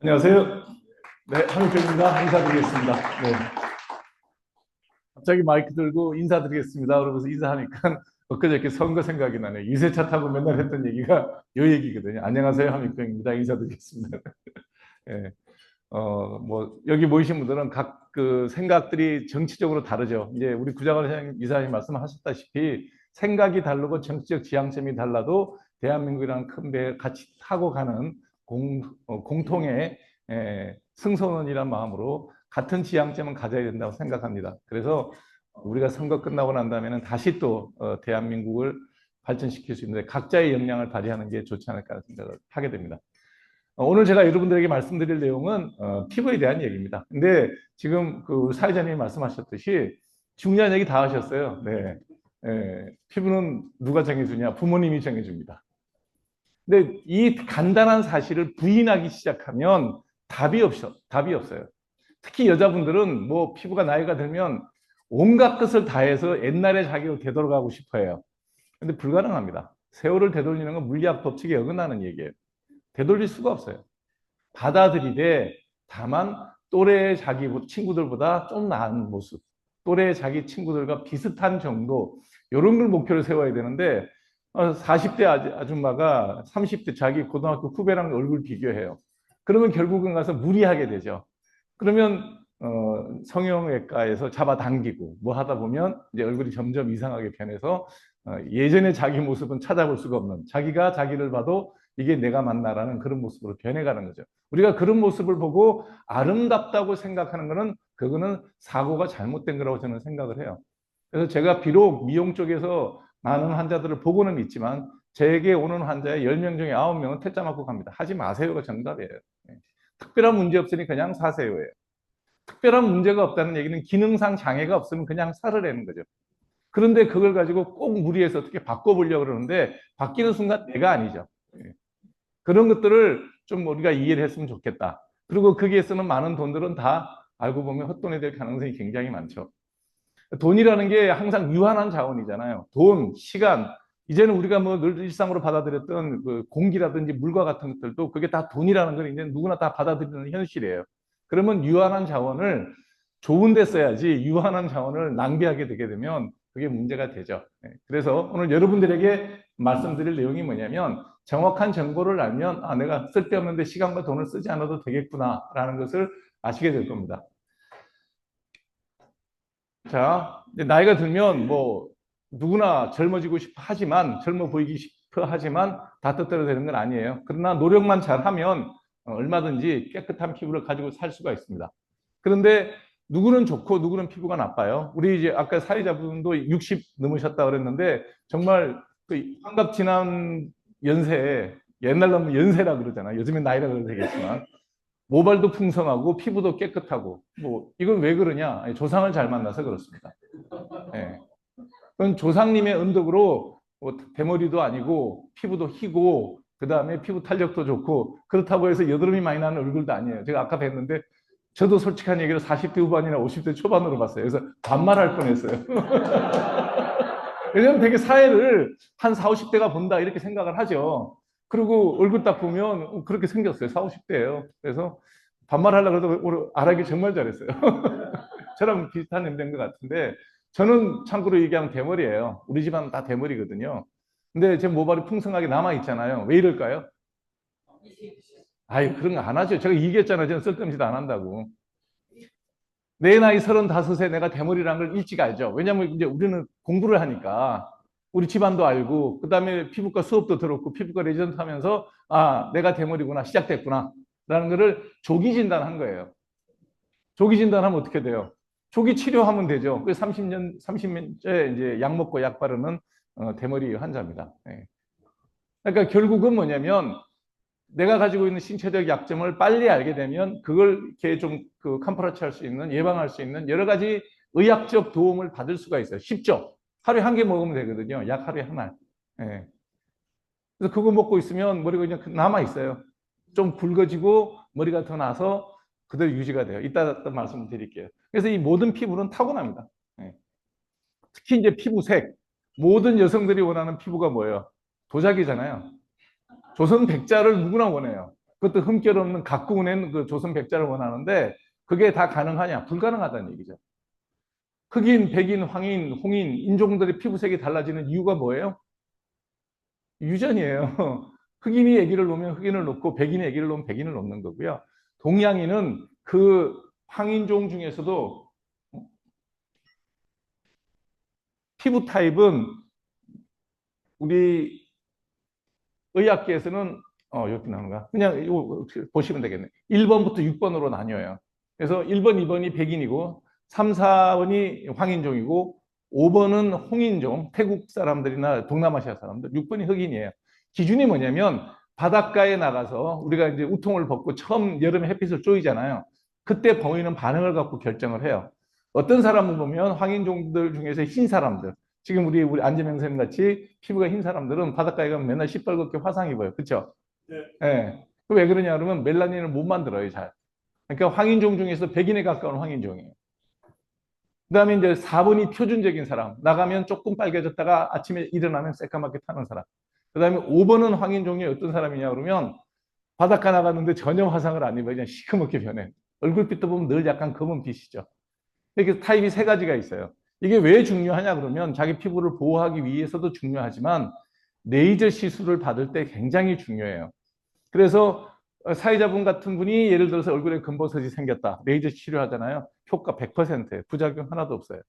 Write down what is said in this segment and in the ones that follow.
안녕하세요. 네, 한국표입니다. 인사드리겠습니다. 네. 갑자기 마이크 들고 인사드리겠습니다. 그러면서 인사하니까 엊그저께 선거 생각이 나네요. 유세차 타고 맨날 했던 얘기가 이 얘기거든요. 안녕하세요. 한국표입니다. 인사드리겠습니다. 네. 여기 모이신 분들은 각 그 생각들이 정치적으로 다르죠. 이제 우리 구자관 이사님 말씀하셨다시피 생각이 다르고 정치적 지향점이 달라도 대한민국이라는 큰 배 같이 타고 가는 공통의 승선원이란 마음으로 같은 지향점은 가져야 된다고 생각합니다. 그래서 우리가 선거 끝나고 난 다음에는 다시 또 대한민국을 발전시킬 수 있는데 각자의 역량을 발휘하는 게 좋지 않을까 생각을 하게 됩니다. 오늘 제가 여러분들에게 말씀드릴 내용은 피부에 대한 얘기입니다. 근데 지금 그 사회자님이 말씀하셨듯이 중요한 얘기 다 하셨어요. 네. 피부는 누가 정해주냐? 부모님이 정해줍니다. 근데 이 간단한 사실을 부인하기 시작하면 답이 없어요. 특히 여자분들은 뭐 피부가 나이가 들면 온갖 것을 다해서 옛날에 자기로 되돌아가고 싶어 해요. 근데 불가능합니다. 세월을 되돌리는 건 물리학 법칙에 어긋나는 얘기예요. 되돌릴 수가 없어요. 받아들이되 다만 또래의 자기 친구들보다 좀 나은 모습, 또래의 자기 친구들과 비슷한 정도 이런 걸 목표로 세워야 되는데 40대 아줌마가 30대 자기 고등학교 후배랑 얼굴 비교해요. 그러면 결국은 가서 무리하게 되죠. 그러면 성형외과에서 잡아당기고 뭐 하다 보면 이제 얼굴이 점점 이상하게 변해서 예전의 자기 모습은 찾아볼 수가 없는, 자기가 자기를 봐도 이게 내가 맞나라는 그런 모습으로 변해가는 거죠. 우리가 그런 모습을 보고 아름답다고 생각하는 거는 그거는 사고가 잘못된 거라고 저는 생각을 해요. 그래서 제가 비록 미용 쪽에서 많은 환자들을 보고는 있지만 제게 오는 환자의 10명 중에 9명은 퇴짜 맞고 갑니다. 하지 마세요가 정답이에요. 특별한 문제 없으니 그냥 사세요예요. 특별한 문제가 없다는 얘기는 기능상 장애가 없으면 그냥 살으라는 거죠. 그런데 그걸 가지고 꼭 무리해서 어떻게 바꿔보려고 그러는데 바뀌는 순간 내가 아니죠. 그런 것들을 좀 우리가 이해를 했으면 좋겠다. 그리고 거기에 쓰는 많은 돈들은 다 알고 보면 헛돈이 될 가능성이 굉장히 많죠. 돈이라는 게 항상 유한한 자원이잖아요. 돈, 시간. 이제는 우리가 뭐 늘 일상으로 받아들였던 그 공기라든지 물과 같은 것들도 그게 다 돈이라는 걸 이제 누구나 다 받아들이는 현실이에요. 그러면 유한한 자원을 좋은 데 써야지 유한한 자원을 낭비하게 되게 되면 그게 문제가 되죠. 그래서 오늘 여러분들에게 말씀드릴 내용이 뭐냐면 정확한 정보를 알면 아, 내가 쓸데없는데 시간과 돈을 쓰지 않아도 되겠구나라는 것을 아시게 될 겁니다. 자, 나이가 들면 뭐 누구나 젊어지고 싶어 하지만 젊어 보이기 싶어 하지만 다 뜻대로 되는 건 아니에요. 그러나 노력만 잘하면 얼마든지 깨끗한 피부를 가지고 살 수가 있습니다. 그런데 누구는 좋고 누구는 피부가 나빠요. 우리 이제 아까 사회자분도 60 넘으셨다 그랬는데 정말 그 환갑 지난 연세에 옛날로 하면 연세라 그러잖아요. 요즘엔 나이라 그래도 되겠지만 모발도 풍성하고 피부도 깨끗하고 뭐 이건 왜 그러냐? 아니, 조상을 잘 만나서 그렇습니다. 예. 그건 조상님의 은덕으로 뭐 대머리도 아니고 피부도 희고 그 다음에 피부 탄력도 좋고 그렇다고 해서 여드름이 많이 나는 얼굴도 아니에요. 제가 아까 뵀는데 저도 솔직한 얘기로 40대 후반이나 50대 초반으로 봤어요. 그래서 반말할 뻔했어요. 왜냐면 되게 사회를 한 4, 50대가 본다 이렇게 생각을 하죠. 그리고 얼굴 딱 보면 그렇게 생겼어요. 4, 50대예요. 그래서 반말하려고 해도 오늘 알아기 정말 잘했어요. 저랑 비슷한 냄새인 것 같은데 저는 참고로 얘기하면 대머리예요. 우리 집안은 다 대머리거든요. 근데 제 모발이 풍성하게 남아 있잖아요. 왜 이럴까요? 아유, 그런 거 안 하죠. 제가 얘기했잖아요. 저는 쓸데없는 짓 안 한다고. 내 나이 35세 내가 대머리라는 걸 일찍 알죠. 왜냐면 이제 우리는 공부를 하니까 우리 집안도 알고 그다음에 피부과 수업도 들었고 피부과 레지던트 하면서 아, 내가 대머리구나. 시작됐구나. 라는 거를 조기 진단한 거예요. 조기 진단하면 어떻게 돼요? 조기 치료하면 되죠. 그 30년째 이제 약 먹고 약 바르는 대머리 환자입니다. 네. 그러니까 결국은 뭐냐면 내가 가지고 있는 신체적 약점을 빨리 알게 되면 그걸 이렇게 좀 그 컴프라치 할 수 있는, 예방할 수 있는 여러 가지 의학적 도움을 받을 수가 있어요. 쉽죠? 하루에 한 개 먹으면 되거든요. 약 하루에 하나. 예. 그래서 그거 먹고 있으면 머리가 그냥 남아 있어요. 좀 굵어지고 머리가 더 나서 그대로 유지가 돼요. 이따 말씀을 드릴게요. 그래서 이 모든 피부는 타고납니다. 예. 특히 이제 피부색. 모든 여성들이 원하는 피부가 뭐예요? 도자기잖아요. 조선 백자를 누구나 원해요. 그것도 흠결 없는 가꾸고 낸 그 조선 백자를 원하는데 그게 다 가능하냐? 불가능하다는 얘기죠. 흑인, 백인, 황인, 홍인, 인종들의 피부색이 달라지는 이유가 뭐예요? 유전이에요. 흑인이 아기를 놓으면 흑인을 놓고 백인이 아기를 놓으면 백인을 놓는 거고요. 동양인은 그 황인종 중에서도 피부 타입은 우리 의학계에서는 여기 나오는가? 그냥 이거 보시면 되겠네. 1번부터 6번으로 나뉘어요. 그래서 1번, 2번이 백인이고 3, 4번이 황인종이고 5번은 홍인종, 태국 사람들이나 동남아시아 사람들, 6번이 흑인이에요. 기준이 뭐냐면 바닷가에 나가서 우리가 이제 우통을 벗고 처음 여름에 햇빛을 쬐이잖아요. 그때 보이는 반응을 갖고 결정을 해요. 어떤 사람을 보면 황인종들 중에서 흰 사람들, 지금 우리 안재명 선생님 같이 피부가 흰 사람들은 바닷가에 가면 맨날 시뻘겋게 화상 입어요. 그렇죠? 네. 예. 왜 그러냐 그러면 멜라닌을 못 만들어요, 잘. 그러니까 황인종 중에서 백인에 가까운 황인종이에요. 그다음에 이제 4번이 표준적인 사람. 나가면 조금 빨개졌다가 아침에 일어나면 새까맣게 타는 사람. 그다음에 5번은 황인종이 어떤 사람이냐 그러면 바닷가 나갔는데 전혀 화상을 안 입어요. 그냥 시커멓게 변해. 얼굴빛도 보면 늘 약간 검은 빛이죠. 이렇게 타입이 세 가지가 있어요. 이게 왜 중요하냐 그러면 자기 피부를 보호하기 위해서도 중요하지만 레이저 시술을 받을 때 굉장히 중요해요. 그래서 사회자분 같은 분이 예를 들어서 얼굴에 금버섯이 생겼다. 레이저 치료하잖아요. 효과 100%예요. 부작용 하나도 없어요.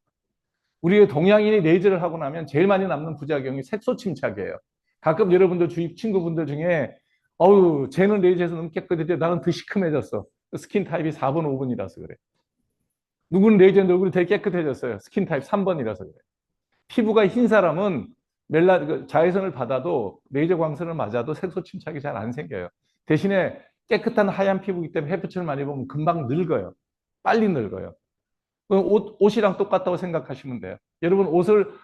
우리 동양인이 레이저를 하고 나면 제일 많이 남는 부작용이 색소 침착이에요. 가끔 여러분들 주위 친구분들 중에 어우 쟤는 레이저에서 너무 깨끗해져 나는 더 시큼해졌어. 스킨 타입이 4번, 5번이라서 그래. 누구는 레이저인데 얼굴이 되게 깨끗해졌어요. 스킨 타입 3번이라서 그래. 피부가 흰 사람은 자외선을 받아도 레이저 광선을 맞아도 색소 침착이 잘 안 생겨요. 대신에 깨끗한 하얀 피부이기 때문에 햇빛을 많이 보면 금방 늙어요. 빨리 늙어요. 옷이랑 똑같다고 생각하시면 돼요. 여러분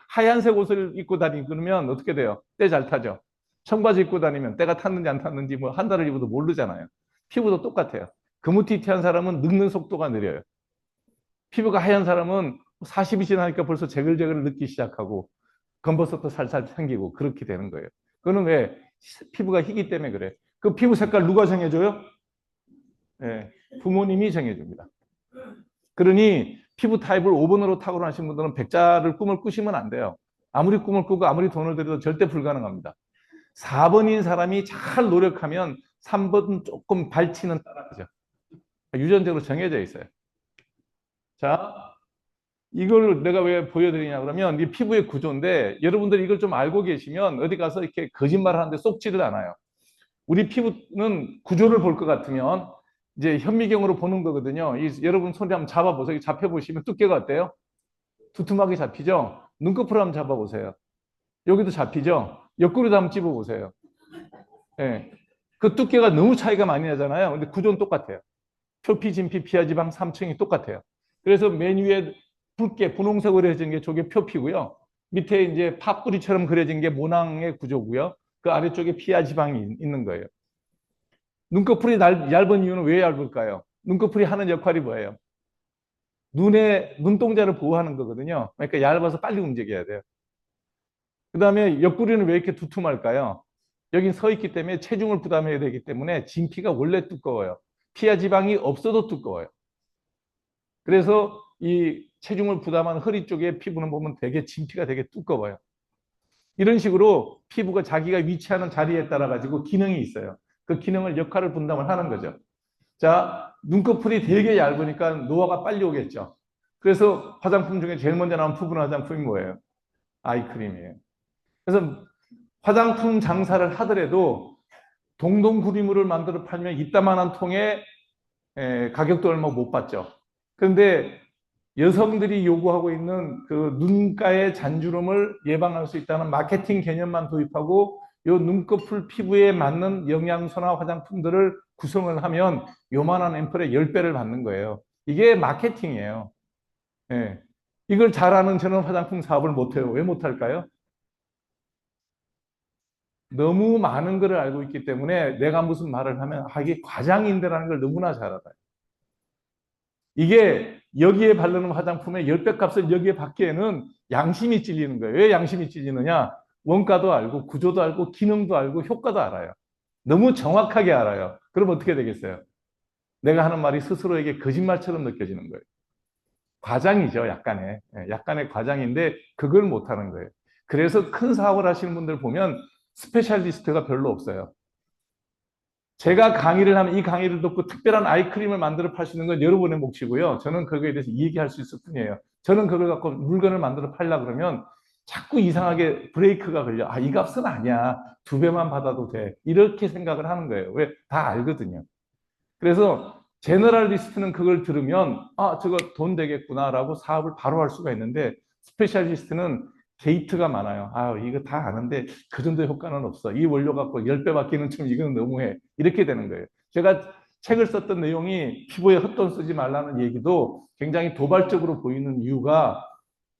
하얀색 옷을 입고 다니고 그러면 어떻게 돼요? 때 잘 타죠. 청바지 입고 다니면 때가 탔는지 안 탔는지 뭐 한 달을 입어도 모르잖아요. 피부도 똑같아요. 그무티티한 사람은 늙는 속도가 느려요. 피부가 하얀 사람은 40이 지나니까 벌써 재글재글 늙기 시작하고 검버섯도 살살 생기고 그렇게 되는 거예요. 그거는 왜? 피부가 희기 때문에 그래. 그 피부 색깔 누가 정해줘요? 네, 부모님이 정해줍니다. 그러니 피부 타입을 5번으로 타고나신 분들은 백자를 꿈을 꾸시면 안 돼요. 아무리 꿈을 꾸고 아무리 돈을 들여도 절대 불가능합니다. 4번인 사람이 잘 노력하면 3번 조금 발치는 따라가죠. 유전적으로 정해져 있어요. 자, 이걸 내가 왜 보여드리냐 그러면 이 피부의 구조인데 여러분들이 이걸 좀 알고 계시면 어디 가서 이렇게 거짓말 하는데 쏙지를 않아요. 우리 피부는 구조를 볼 것 같으면 이제 현미경으로 보는 거거든요. 여러분 손에 한번 잡아보세요. 잡혀보시면 두께가 어때요? 두툼하게 잡히죠? 눈꺼풀 한번 잡아보세요. 여기도 잡히죠? 옆구리도 한번 찝어보세요. 예. 그 두께가 너무 차이가 많이 나잖아요. 근데 구조는 똑같아요. 표피, 진피, 피하지방, 삼층이 똑같아요. 그래서 맨 위에 붉게 분홍색으로 그려진 게 저게 표피고요. 밑에 이제 팥뿌리처럼 그려진 게 모낭의 구조고요. 그 아래쪽에 피하지방이 있는 거예요. 눈꺼풀이 얇은 이유는 왜 얇을까요? 눈꺼풀이 하는 역할이 뭐예요? 눈동자를 보호하는 거거든요. 그러니까 얇아서 빨리 움직여야 돼요. 그 다음에 옆구리는 왜 이렇게 두툼할까요? 여긴 서 있기 때문에 체중을 부담해야 되기 때문에 진피가 원래 두꺼워요. 피하 지방이 없어도 두꺼워요. 그래서 이 체중을 부담한 허리 쪽의 피부는 보면 되게 진피가 되게 두꺼워요. 이런 식으로 피부가 자기가 위치하는 자리에 따라 가지고 기능이 있어요. 그 기능을 역할을 분담을 하는 거죠. 자, 눈꺼풀이 되게 얇으니까 노화가 빨리 오겠죠. 그래서 화장품 중에 제일 먼저 나온 부분 화장품이 뭐예요? 아이크림이에요. 그래서 화장품 장사를 하더라도 동동구리물을 만들어 팔면 이따만한 통에 가격도 얼마 못 받죠. 그런데 여성들이 요구하고 있는 그 눈가의 잔주름을 예방할 수 있다는 마케팅 개념만 도입하고 요 눈꺼풀 피부에 맞는 영양소나 화장품들을 구성을 하면 요만한 앰플에 10배를 받는 거예요. 이게 마케팅이에요. 예. 이걸 잘하는 저는 화장품 사업을 못해요. 왜 못할까요? 너무 많은 걸 알고 있기 때문에 내가 무슨 말을 하면 이게 과장인데라는 걸 너무나 잘 알아요. 이게 여기에 바르는 화장품의 10배 값을 여기에 받기에는 양심이 찔리는 거예요. 왜 양심이 찔리느냐? 원가도 알고 구조도 알고 기능도 알고 효과도 알아요. 너무 정확하게 알아요. 그럼 어떻게 되겠어요? 내가 하는 말이 스스로에게 거짓말처럼 느껴지는 거예요. 과장이죠, 약간의. 약간의 과장인데 그걸 못하는 거예요. 그래서 큰 사업을 하시는 분들 보면 스페셜리스트가 별로 없어요. 제가 강의를 하면 이 강의를 듣고 특별한 아이크림을 만들어 팔 수 있는 건 여러분의 몫이고요. 저는 그거에 대해서 얘기할 수 있을 뿐이에요. 저는 그걸 갖고 물건을 만들어 팔려고 그러면 자꾸 이상하게 브레이크가 걸려. 아, 이 값은 아니야. 2배만 받아도 돼. 이렇게 생각을 하는 거예요. 왜? 다 알거든요. 그래서 제너럴리스트는 그걸 들으면 아, 저거 돈 되겠구나라고 사업을 바로 할 수가 있는데 스페셜리스트는 게이트가 많아요. 아, 이거 다 아는데 그 정도 효과는 없어. 이 원료 갖고 10배 바뀌는 좀 이건 너무해. 이렇게 되는 거예요. 제가 책을 썼던 내용이 피부에 헛돈 쓰지 말라는 얘기도 굉장히 도발적으로 보이는 이유가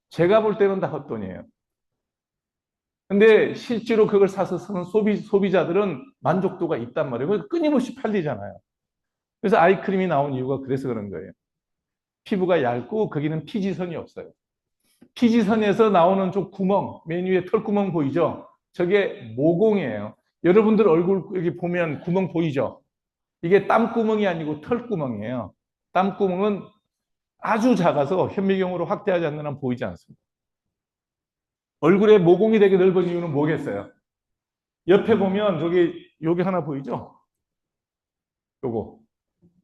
제가 볼 때는 다 헛돈이에요. 근데 실제로 그걸 사서 쓰는 소비자들은 만족도가 있단 말이에요. 끊임없이 팔리잖아요. 그래서 아이크림이 나온 이유가 그래서 그런 거예요. 피부가 얇고 거기는 피지선이 없어요. 피지선에서 나오는 좀 구멍, 맨 위에 털구멍 보이죠? 저게 모공이에요. 여러분들 얼굴 여기 보면 구멍 보이죠? 이게 땀구멍이 아니고 털구멍이에요. 땀구멍은 아주 작아서 현미경으로 확대하지 않는 한 보이지 않습니다. 얼굴에 모공이 되게 넓은 이유는 뭐겠어요? 옆에 보면 여기 하나 보이죠? 요거.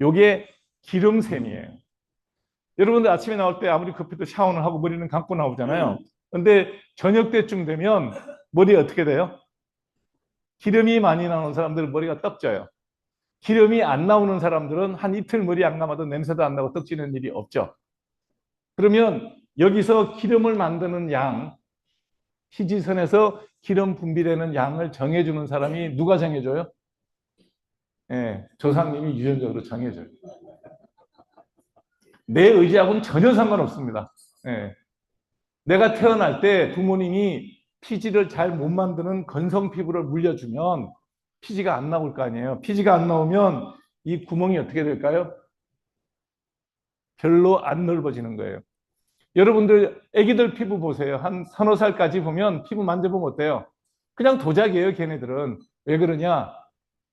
요게 기름샘이에요. 여러분들 아침에 나올 때 아무리 급해도 샤워는 하고 머리는 감고 나오잖아요. 근데 저녁 때쯤 되면 머리 어떻게 돼요? 기름이 많이 나오는 사람들은 머리가 떡져요. 기름이 안 나오는 사람들은 한 이틀 머리 안 감아도 냄새도 안 나고 떡지는 일이 없죠. 그러면 여기서 기름을 만드는 양, 희지선에서 기름 분비되는 양을 정해주는 사람이 누가 정해줘요? 조상님이 유전적으로 정해줘요. 내 의지하고는 전혀 상관없습니다. 내가 태어날 때 부모님이 피지를 잘 못 만드는 건성 피부를 물려주면 피지가 안 나올 거 아니에요. 피지가 안 나오면 이 구멍이 어떻게 될까요? 별로 안 넓어지는 거예요. 여러분들 애기들 피부 보세요. 한 서너 살까지 보면 피부 만져보면 어때요? 그냥 도자기예요, 걔네들은. 왜 그러냐?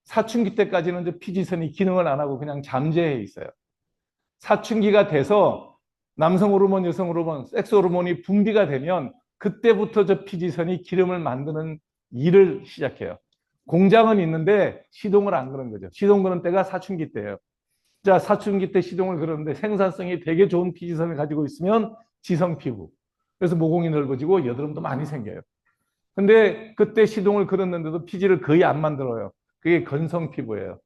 사춘기 때까지는 이제 피지선이 기능을 안 하고 그냥 잠재해 있어요. 사춘기가 돼서 남성 호르몬, 여성 호르몬, 섹스 호르몬이 분비가 되면 그때부터 저 피지선이 기름을 만드는 일을 시작해요. 공장은 있는데 시동을 안 거는 거죠. 시동 거는 때가 사춘기 때예요. 자, 사춘기 때 시동을 걸었는데 생산성이 되게 좋은 피지선을 가지고 있으면 지성 피부. 그래서 모공이 넓어지고 여드름도 많이 생겨요. 근데 그때 시동을 걸었는데도 피지를 거의 안 만들어요. 그게 건성 피부예요.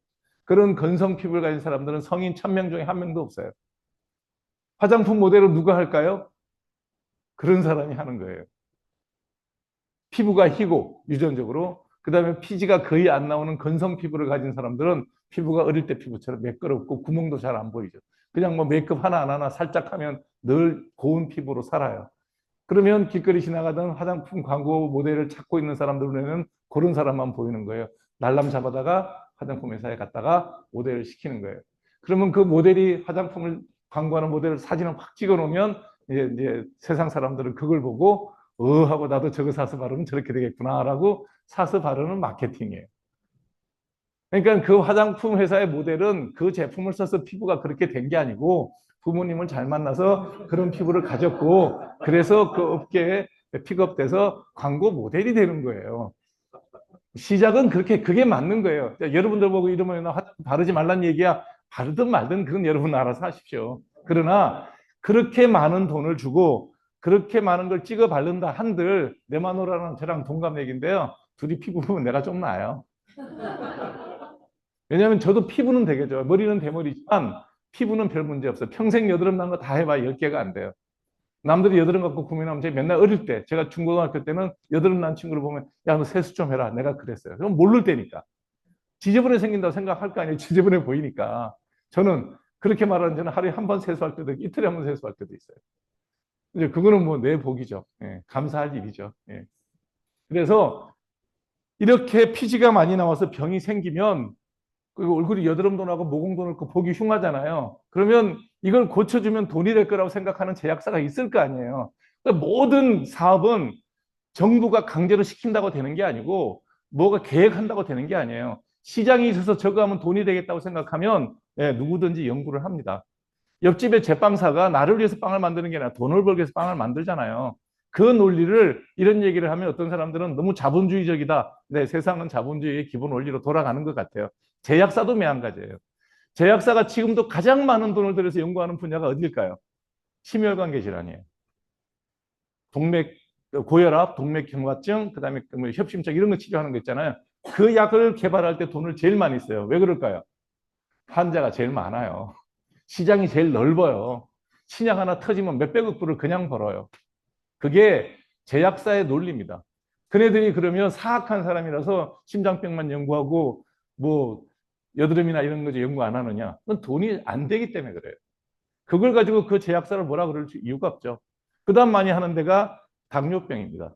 그런 건성 피부를 가진 사람들은 성인 1000명 중에 한 명도 없어요. 화장품 모델을 누가 할까요? 그런 사람이 하는 거예요. 피부가 희고 유전적으로 그다음에 피지가 거의 안 나오는 건성 피부를 가진 사람들은 피부가 어릴 때 피부처럼 매끄럽고 구멍도 잘 안 보이죠. 그냥 뭐 메이크업 하나 안 하나 살짝 하면 늘 고운 피부로 살아요. 그러면 길거리 지나가던 화장품 광고 모델을 찾고 있는 사람들 눈에는 그런 사람만 보이는 거예요. 날람 잡아다가 화장품 회사에 갔다가 모델을 시키는 거예요. 그러면 그 모델이 화장품을 광고하는 모델을 사진을 확 찍어 놓으면 이제 세상 사람들은 그걸 보고 하고 나도 저거 사서 바르면 저렇게 되겠구나라고 사서 바르는 마케팅이에요. 그러니까 그 화장품 회사의 모델은 그 제품을 써서 피부가 그렇게 된 게 아니고 부모님을 잘 만나서 그런 피부를 가졌고 그래서 그 업계에 픽업돼서 광고 모델이 되는 거예요. 시작은 그게 맞는 거예요. 여러분들 보고 이러면 바르지 말란 얘기야. 바르든 말든 그건 여러분 알아서 하십시오. 그러나 그렇게 많은 돈을 주고 그렇게 많은 걸 찍어 바른다 한들 내 마누라랑 저랑 동갑 얘기인데요. 둘이 피부 보면 내가 좀 나아요. 왜냐하면 저도 피부는 되게 좋아요. 머리는 대머리지만 피부는 별 문제 없어요. 평생 여드름 난 거 다 해봐야 10개가 안 돼요. 남들이 여드름 갖고 고민하면 제가 맨날 어릴 때 제가 중고등학교 때는 여드름 난 친구를 보면 야 너 세수 좀 해라 내가 그랬어요. 그럼 모를 때니까 지저분해 생긴다고 생각할 거 아니에요. 지저분해 보이니까. 저는 그렇게 말하는 저는 하루에 한 번 세수할 때도 있고 이틀에 한 번 세수할 때도 있어요. 이제 그거는 뭐 내 복이죠. 감사할 일이죠. 그래서 이렇게 피지가 많이 나와서 병이 생기면 그리고 얼굴이 여드름도 나고 모공도 넓고 보기 흉하잖아요. 그러면 이걸 고쳐주면 돈이 될 거라고 생각하는 제약사가 있을 거 아니에요. 그러니까 모든 사업은 정부가 강제로 시킨다고 되는 게 아니고 뭐가 계획한다고 되는 게 아니에요. 시장이 있어서 저거 하면 돈이 되겠다고 생각하면 예, 누구든지 연구를 합니다. 옆집에 제빵사가 나를 위해서 빵을 만드는 게 아니라 돈을 벌기 위해서 빵을 만들잖아요. 그 논리를 이런 얘기를 하면 어떤 사람들은 너무 자본주의적이다. 네, 세상은 자본주의의 기본 원리로 돌아가는 것 같아요. 제약사도 매한가지예요. 제약사가 지금도 가장 많은 돈을 들여서 연구하는 분야가 어딜까요? 심혈관계 질환이에요. 동맥 고혈압, 동맥경화증, 그다음에 뭐 협심증 이런 거 치료하는 거 있잖아요. 그 약을 개발할 때 돈을 제일 많이 써요. 왜 그럴까요? 환자가 제일 많아요. 시장이 제일 넓어요. 신약 하나 터지면 몇백억 불을 그냥 벌어요. 그게 제약사의 논리입니다. 그네들이 그러면 사악한 사람이라서 심장병만 연구하고 뭐 여드름이나 이런 거 연구 안 하느냐? 그건 돈이 안 되기 때문에 그래요. 그걸 가지고 그 제약사를 뭐라 그럴 이유가 없죠. 그 다음 많이 하는 데가 당뇨병입니다.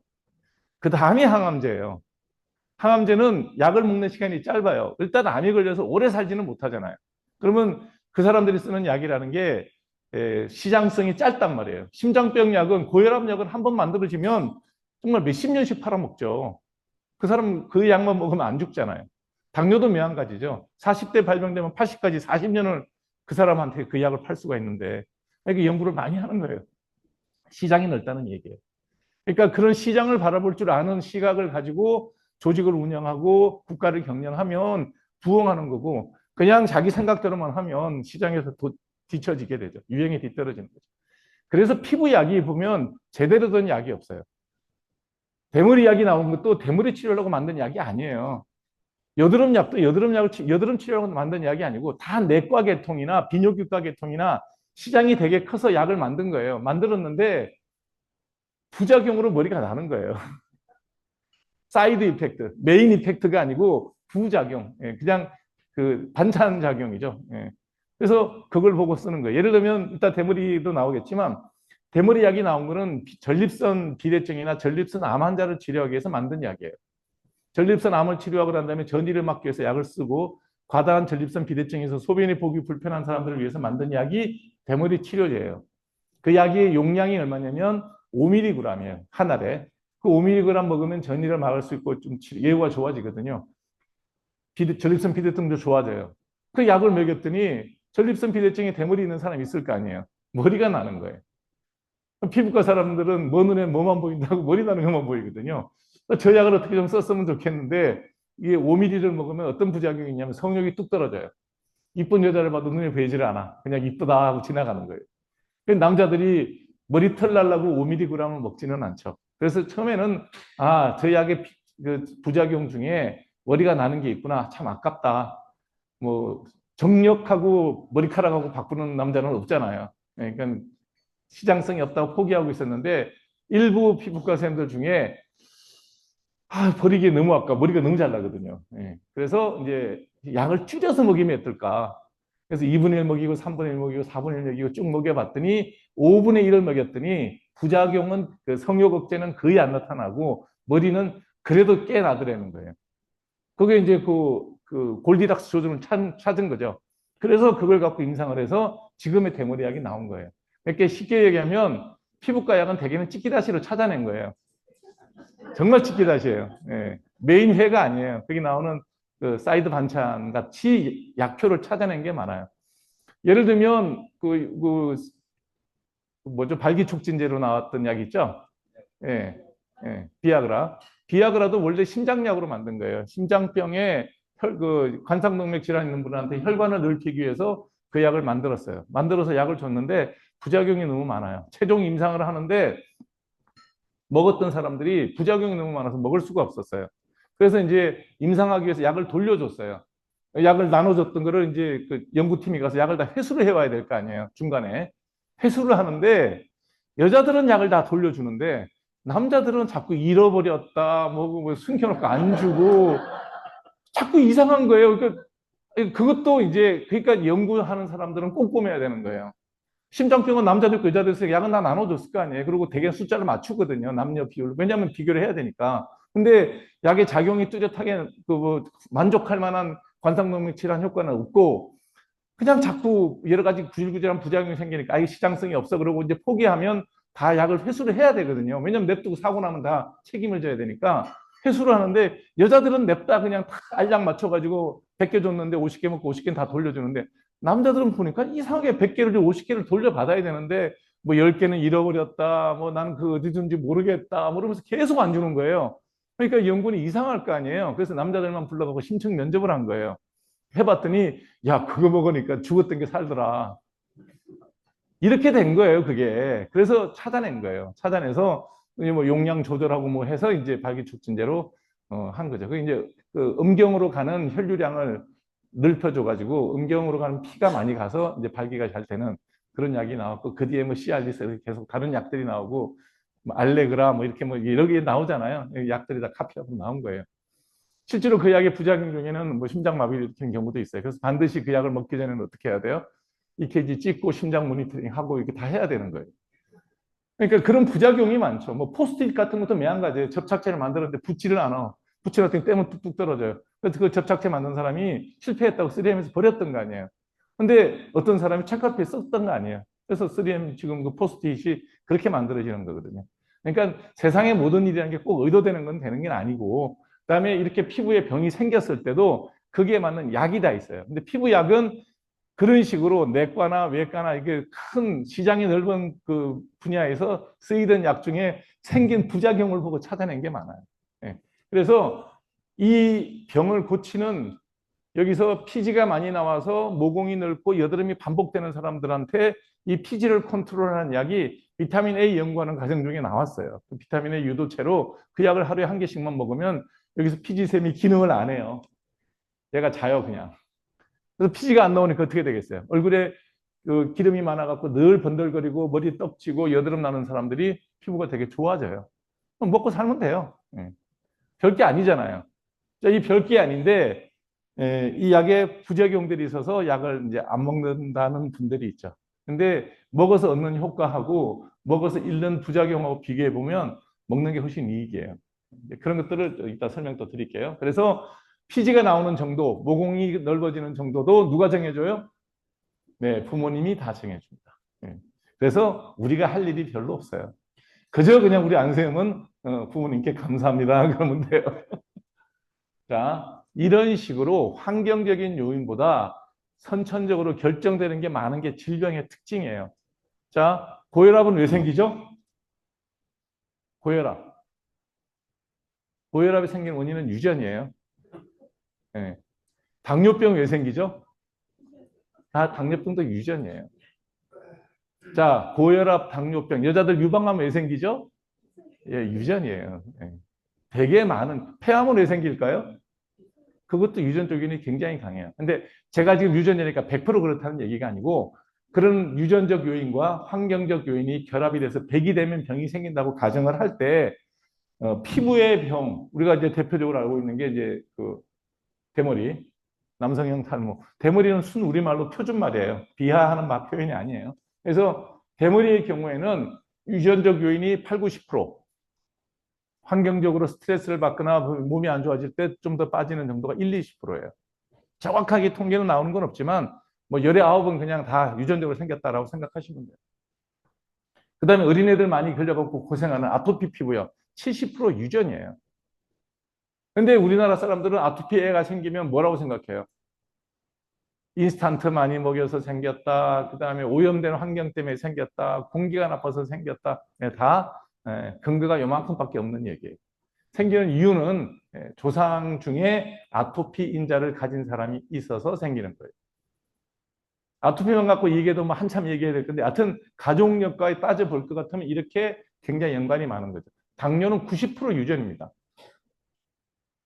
그 다음이 항암제예요. 항암제는 약을 먹는 시간이 짧아요. 일단 암이 걸려서 오래 살지는 못하잖아요. 그러면 그 사람들이 쓰는 약이라는 게 시장성이 짧단 말이에요. 심장병 약은 고혈압 약을 한 번 만들어지면 정말 몇십 년씩 팔아먹죠. 그 사람 그 약만 먹으면 안 죽잖아요. 당뇨도 매한가지죠. 40대 발병되면 80까지 40년을 그 사람한테 그 약을 팔 수가 있는데 이게 연구를 많이 하는 거예요. 시장이 넓다는 얘기예요. 그러니까 그런 시장을 바라볼 줄 아는 시각을 가지고 조직을 운영하고 국가를 경영하면 부흥하는 거고 그냥 자기 생각대로만 하면 시장에서 뒤처지게 되죠. 유행에 뒤떨어지는 거죠. 그래서 피부약이 보면 제대로 된 약이 없어요. 대머리 약이 나온 것도 대머리 치료하려고 만든 약이 아니에요. 여드름 약도 여드름 치료하려고 만든 약이 아니고 다 내과 계통이나 비뇨기과 계통이나 시장이 되게 커서 약을 만든 거예요. 만들었는데 부작용으로 머리가 나는 거예요. 사이드 이펙트, 메인 이펙트가 아니고 부작용, 그냥 그 반찬 작용이죠. 그래서 그걸 보고 쓰는 거예요. 예를 들면 이따 대머리도 나오겠지만 대머리 약이 나온 거는 전립선 비대증이나 전립선 암 환자를 치료하기 위해서 만든 약이에요. 전립선 암을 치료하고 난 다음에 전이를 막기 위해서 약을 쓰고 과다한 전립선 비대증에서 소변이 보기 불편한 사람들을 위해서 만든 약이 대머리 치료제예요. 그 약의 용량이 얼마냐면 5mg이에요. 한 알에. 그 5mg 먹으면 전이를 막을 수 있고 좀 예후가 좋아지거든요. 전립선 비대증도 좋아져요. 그 약을 먹였더니 전립선 비대증에 대머리 있는 사람이 있을 거 아니에요. 머리가 나는 거예요. 피부과 사람들은 먼 눈에 뭐만 보인다고 머리 나는 것만 보이거든요. 저 약을 어떻게 좀 썼으면 좋겠는데 이게 5mg를 먹으면 어떤 부작용이 있냐면 성욕이 뚝 떨어져요. 이쁜 여자를 봐도 눈에 보이지를 않아. 그냥 이쁘다 하고 지나가는 거예요. 남자들이 머리털 날라고 5mg을 먹지는 않죠. 그래서 처음에는 저 약의 그 부작용 중에 머리가 나는 게 있구나. 참 아깝다. 뭐 정력하고 머리카락하고 바꾸는 남자는 없잖아요. 그러니까 시장성이 없다고 포기하고 있었는데 일부 피부과 선생님들 중에 버리기 너무 아까 머리가 너무 잘 나거든요. 그래서 이제 약을 줄여서 먹이면 어떨까? 그래서 2분의 1 먹이고 3분의 1 먹이고 4분의 1 먹이고 쭉 먹여봤더니 5분의 1을 먹였더니 부작용은 그 성욕 억제는 거의 안 나타나고 머리는 그래도 꽤 나더라는 거예요. 그게 이제 그 골디락스 조정을 찾은 거죠. 그래서 그걸 갖고 임상을 해서 지금의 대머리약이 나온 거예요. 이렇게 쉽게 얘기하면 피부과 약은 대개는 찌끼다시로 찾아낸 거예요. 정말 찌끼다시예요. 메인 회가 아니에요. 거기 나오는 그 사이드 반찬 같이 약효를 찾아낸 게 많아요. 예를 들면 뭐죠? 발기촉진제로 나왔던 약 있죠? 예, 비아그라. 비아그라도 원래 심장약으로 만든 거예요. 심장병에 관상동맥 질환 있는 분한테 혈관을 넓히기 위해서 그 약을 만들었어요. 만들어서 약을 줬는데 부작용이 너무 많아요. 최종 임상을 하는데 먹었던 사람들이 부작용이 너무 많아서 먹을 수가 없었어요. 그래서 이제 임상하기 위해서 약을 돌려줬어요. 약을 나눠줬던 거를 이제 그 연구팀이 가서 약을 다 회수를 해와야 될 거 아니에요. 중간에. 회수를 하는데 여자들은 약을 다 돌려주는데 남자들은 자꾸 잃어버렸다, 뭐 숨겨놓고 안 주고 자꾸 이상한 거예요. 그러니까 그것도 이제 그러니까 연구하는 사람들은 꼼꼼해야 되는 거예요. 심장병은 남자들 있고 여자들 있으니까 약은 다 나눠줬을 거 아니에요. 그리고 대개 숫자를 맞추거든요. 남녀 비율. 왜냐하면 비교를 해야 되니까. 근데 약의 작용이 뚜렷하게 만족할 만한 관상동맥 질환 효과는 없고 그냥 자꾸 여러 가지 구질구질한 부작용이 생기니까 이 시장성이 없어 그러고 이제 포기하면 다 약을 회수를 해야 되거든요. 왜냐하면 냅두고 사고 나면 다 책임을 져야 되니까 회수를 하는데 여자들은 냅다 그냥 다 알약 맞춰가지고 100개 줬는데 50개 먹고 50개는 다 돌려주는데 남자들은 보니까 이상하게 100개를 줘 50개를 돌려받아야 되는데 뭐 10개는 잃어버렸다. 뭐 나는 그 어디든지 모르겠다. 뭐 이러면서 계속 안 주는 거예요. 그러니까 연구는 이상할 거 아니에요. 그래서 남자들만 불러가고 심층 면접을 한 거예요. 해봤더니 야 그거 먹으니까 죽었던 게 살더라. 이렇게 된 거예요, 그게. 그래서 찾아낸 거예요. 찾아내서 뭐 용량 조절하고 뭐 해서 이제 발기촉진제로 한 거죠. 그 이제 그 음경으로 가는 혈류량을 넓혀줘가지고 음경으로 가는 피가 많이 가서 이제 발기가 잘 되는 그런 약이 나왔고 그 뒤에 뭐 시알리스 계속 다른 약들이 나오고 뭐 알레그라 뭐 이렇게 뭐 여러 개 나오잖아요. 약들이 다 카피하고 나온 거예요. 실제로 그 약의 부작용 중에는 뭐 심장마비를 일으키는 경우도 있어요. 그래서 반드시 그 약을 먹기 전에는 어떻게 해야 돼요? EKG 찍고 심장 모니터링 하고 이렇게 다 해야 되는 거예요. 그러니까 그런 부작용이 많죠. 뭐 포스트잇 같은 것도 매한가지예요. 접착제를 만들었는데 붙지를 않아. 붙이는 같은 떼면 뚝뚝 떨어져요. 그래서 그 접착제 만든 사람이 실패했다고 3M에서 버렸던 거 아니에요. 근데 어떤 사람이 책카피에 썼던 거 아니에요. 그래서 3M 지금 그 포스트잇이 그렇게 만들어지는 거거든요. 그러니까 세상의 모든 일이라는 게 꼭 의도되는 건 되는 게 아니고 그다음에 이렇게 피부에 병이 생겼을 때도 거기에 맞는 약이 다 있어요. 근데 피부약은 그런 식으로 내과나 외과나 이게 큰 시장이 넓은 그 분야에서 쓰이던 약 중에 생긴 부작용을 보고 찾아낸 게 많아요. 예. 그래서 이 병을 고치는 여기서 피지가 많이 나와서 모공이 넓고 여드름이 반복되는 사람들한테 이 피지를 컨트롤하는 약이 비타민 A 연구하는 과정 중에 나왔어요. 그 비타민 A 유도체로 그 약을 하루에 1개씩만 먹으면 여기서 피지샘이 기능을 안 해요. 얘가 자요 그냥. 그래서 피지가 안 나오니까 어떻게 되겠어요? 얼굴에 그 기름이 많아갖고 늘 번들거리고 머리 떡지고 여드름 나는 사람들이 피부가 되게 좋아져요. 그럼 먹고 살면 돼요. 별게 아니잖아요. 이 별게 아닌데 이 약에 부작용들이 있어서 약을 이제 안 먹는다는 분들이 있죠. 근데 먹어서 얻는 효과하고 먹어서 잃는 부작용하고 비교해 보면 먹는 게 훨씬 이익이에요. 그런 것들을 이따 설명 또 드릴게요. 그래서 피지가 나오는 정도, 모공이 넓어지는 정도도 누가 정해줘요? 네, 부모님이 다 정해줍니다. 네. 그래서 우리가 할 일이 별로 없어요. 그저 그냥 우리 안세음은 부모님께 감사합니다. 그러면 돼요. 자, 이런 식으로 환경적인 요인보다 선천적으로 결정되는 게 많은 게 질병의 특징이에요. 자, 고혈압은 왜 생기죠? 고혈압. 고혈압이 생기는 원인은 유전이에요. 네. 당뇨병 왜 생기죠? 다 당뇨병도 유전이에요. 자, 고혈압, 당뇨병, 여자들 유방암 왜 생기죠? 예, 유전이에요. 예. 되게 많은, 폐암은 왜 생길까요? 그것도 유전적 요인이 굉장히 강해요. 근데 제가 지금 유전이니까 100% 그렇다는 얘기가 아니고 그런 유전적 요인과 환경적 요인이 결합이 돼서 100이 되면 병이 생긴다고 가정을 할 때 피부의 병, 우리가 이제 대표적으로 알고 있는 게 이제 그 대머리, 남성형 탈모. 대머리는 순 우리말로 표준말이에요. 비하하는 말 표현이 아니에요. 그래서 대머리의 경우에는 유전적 요인이 8, 90%, 환경적으로 스트레스를 받거나 몸이 안 좋아질 때 좀 더 빠지는 정도가 1, 20%예요. 정확하게 통계는 나오는 건 없지만 뭐 열의 9은 그냥 다 유전적으로 생겼다라고 생각하시면 돼요. 그 다음에 어린애들 많이 걸려갖고 고생하는 아토피 피부요. 70% 유전이에요. 근데 우리나라 사람들은 아토피가 생기면 뭐라고 생각해요? 인스턴트 많이 먹여서 생겼다. 그 다음에 오염된 환경 때문에 생겼다. 공기가 나빠서 생겼다. 네, 다 근거가 요만큼밖에 없는 얘기예요. 생기는 이유는 조상 중에 아토피 인자를 가진 사람이 있어서 생기는 거예요. 아토피만 갖고 얘기해도 뭐 한참 얘기해야 될 건데 하여튼 가족력까지 따져볼 것 같으면 이렇게 굉장히 연관이 많은 거죠. 당뇨는 90% 유전입니다.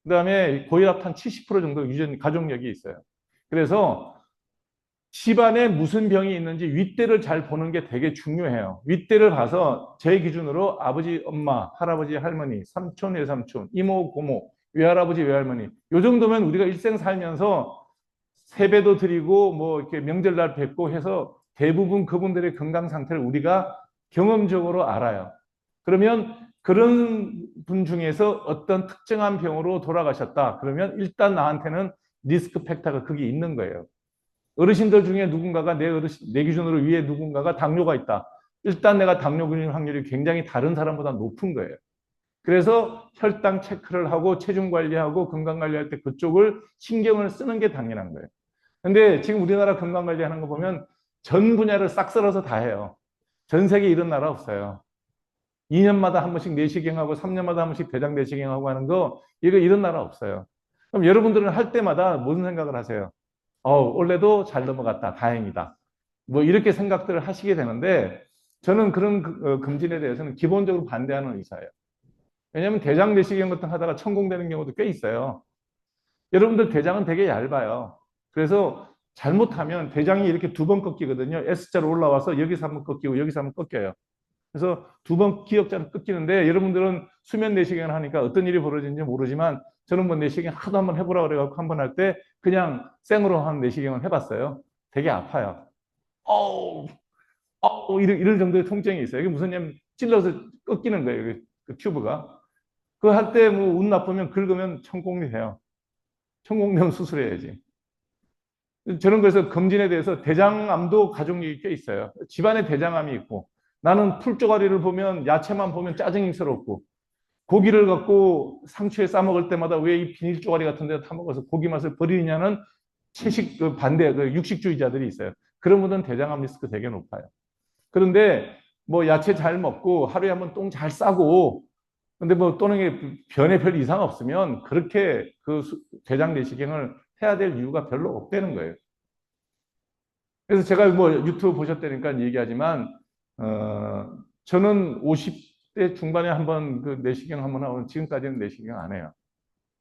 그 다음에 고혈압 한 70% 정도 유전 가족력이 있어요. 그래서 집안에 무슨 병이 있는지 윗대를 잘 보는 게 되게 중요해요. 윗대를 봐서 제 기준으로 아버지, 엄마, 할아버지, 할머니, 삼촌, 외삼촌, 이모, 고모, 외할아버지, 외할머니 요 정도면 우리가 일생 살면서 세배도 드리고 뭐 이렇게 명절날 뵙고 해서 대부분 그분들의 건강 상태를 우리가 경험적으로 알아요. 그러면 그런 분 중에서 어떤 특정한 병으로 돌아가셨다. 그러면 일단 나한테는 리스크 팩터가 그게 있는 거예요. 어르신들 중에 누군가가 내 기준으로 위에 누군가가 당뇨가 있다. 일단 내가 당뇨 걸릴 확률이 굉장히 다른 사람보다 높은 거예요. 그래서 혈당 체크를 하고 체중 관리하고 건강 관리할 때 그쪽을 신경을 쓰는 게 당연한 거예요. 근데 지금 우리나라 건강 관리하는 거 보면 전 분야를 싹 썰어서 다 해요. 전 세계 이런 나라 없어요. 2년마다 한 번씩 내시경하고 3년마다 한 번씩 대장 내시경하고 하는 거 이거 이런 나라 없어요. 그럼 여러분들은 할 때마다 무슨 생각을 하세요? 올해도 잘 넘어갔다. 다행이다. 뭐 이렇게 생각들을 하시게 되는데 저는 그런 금진에 대해서는 기본적으로 반대하는 의사예요. 왜냐하면 대장 내시경 같은 거 하다가 천공되는 경우도 꽤 있어요. 여러분들 대장은 되게 얇아요. 그래서 잘못하면 대장이 이렇게 두 번 꺾이거든요. S자로 올라와서 여기서 한번 꺾이고 여기서 한번 꺾여요. 그래서 두 번 기역자로 꺾이는데 여러분들은 수면 내시경을 하니까 어떤 일이 벌어지는지 모르지만 저는 뭐 내시경 하도 한번 해보라 그래갖고 한 번 할 때 그냥 생으로 한 내시경을 해봤어요. 되게 아파요. 어우, 이럴 정도의 통증이 있어요. 이게 무슨 냐면 찔러서 꺾이는 거예요. 그 튜브가. 그거 할 때 뭐 운 나쁘면 긁으면 천공이 돼요. 천공되면 수술해야지. 저는 그래서 검진에 대해서 대장암도 가족력이 꽤 있어요. 집안에 대장암이 있고 나는 풀조가리를 보면 야채만 보면 짜증스럽고 고기를 갖고 상추에 싸먹을 때마다 왜 이 비닐 조가리 같은 데 타먹어서 고기 맛을 버리느냐는 채식 반대 육식주의자들이 있어요. 그런 분들은 대장암 리스크 되게 높아요. 그런데 뭐 야채 잘 먹고 하루에 한번 똥 잘 싸고 근데 뭐 또는 변에 별 이상 없으면 그렇게 그 대장 내시경을 해야 될 이유가 별로 없다는 거예요. 그래서 제가 뭐 유튜브 보셨다니까 얘기하지만 저는 50대 중반에 한번 그 내시경 한번 하고 지금까지는 내시경 안 해요.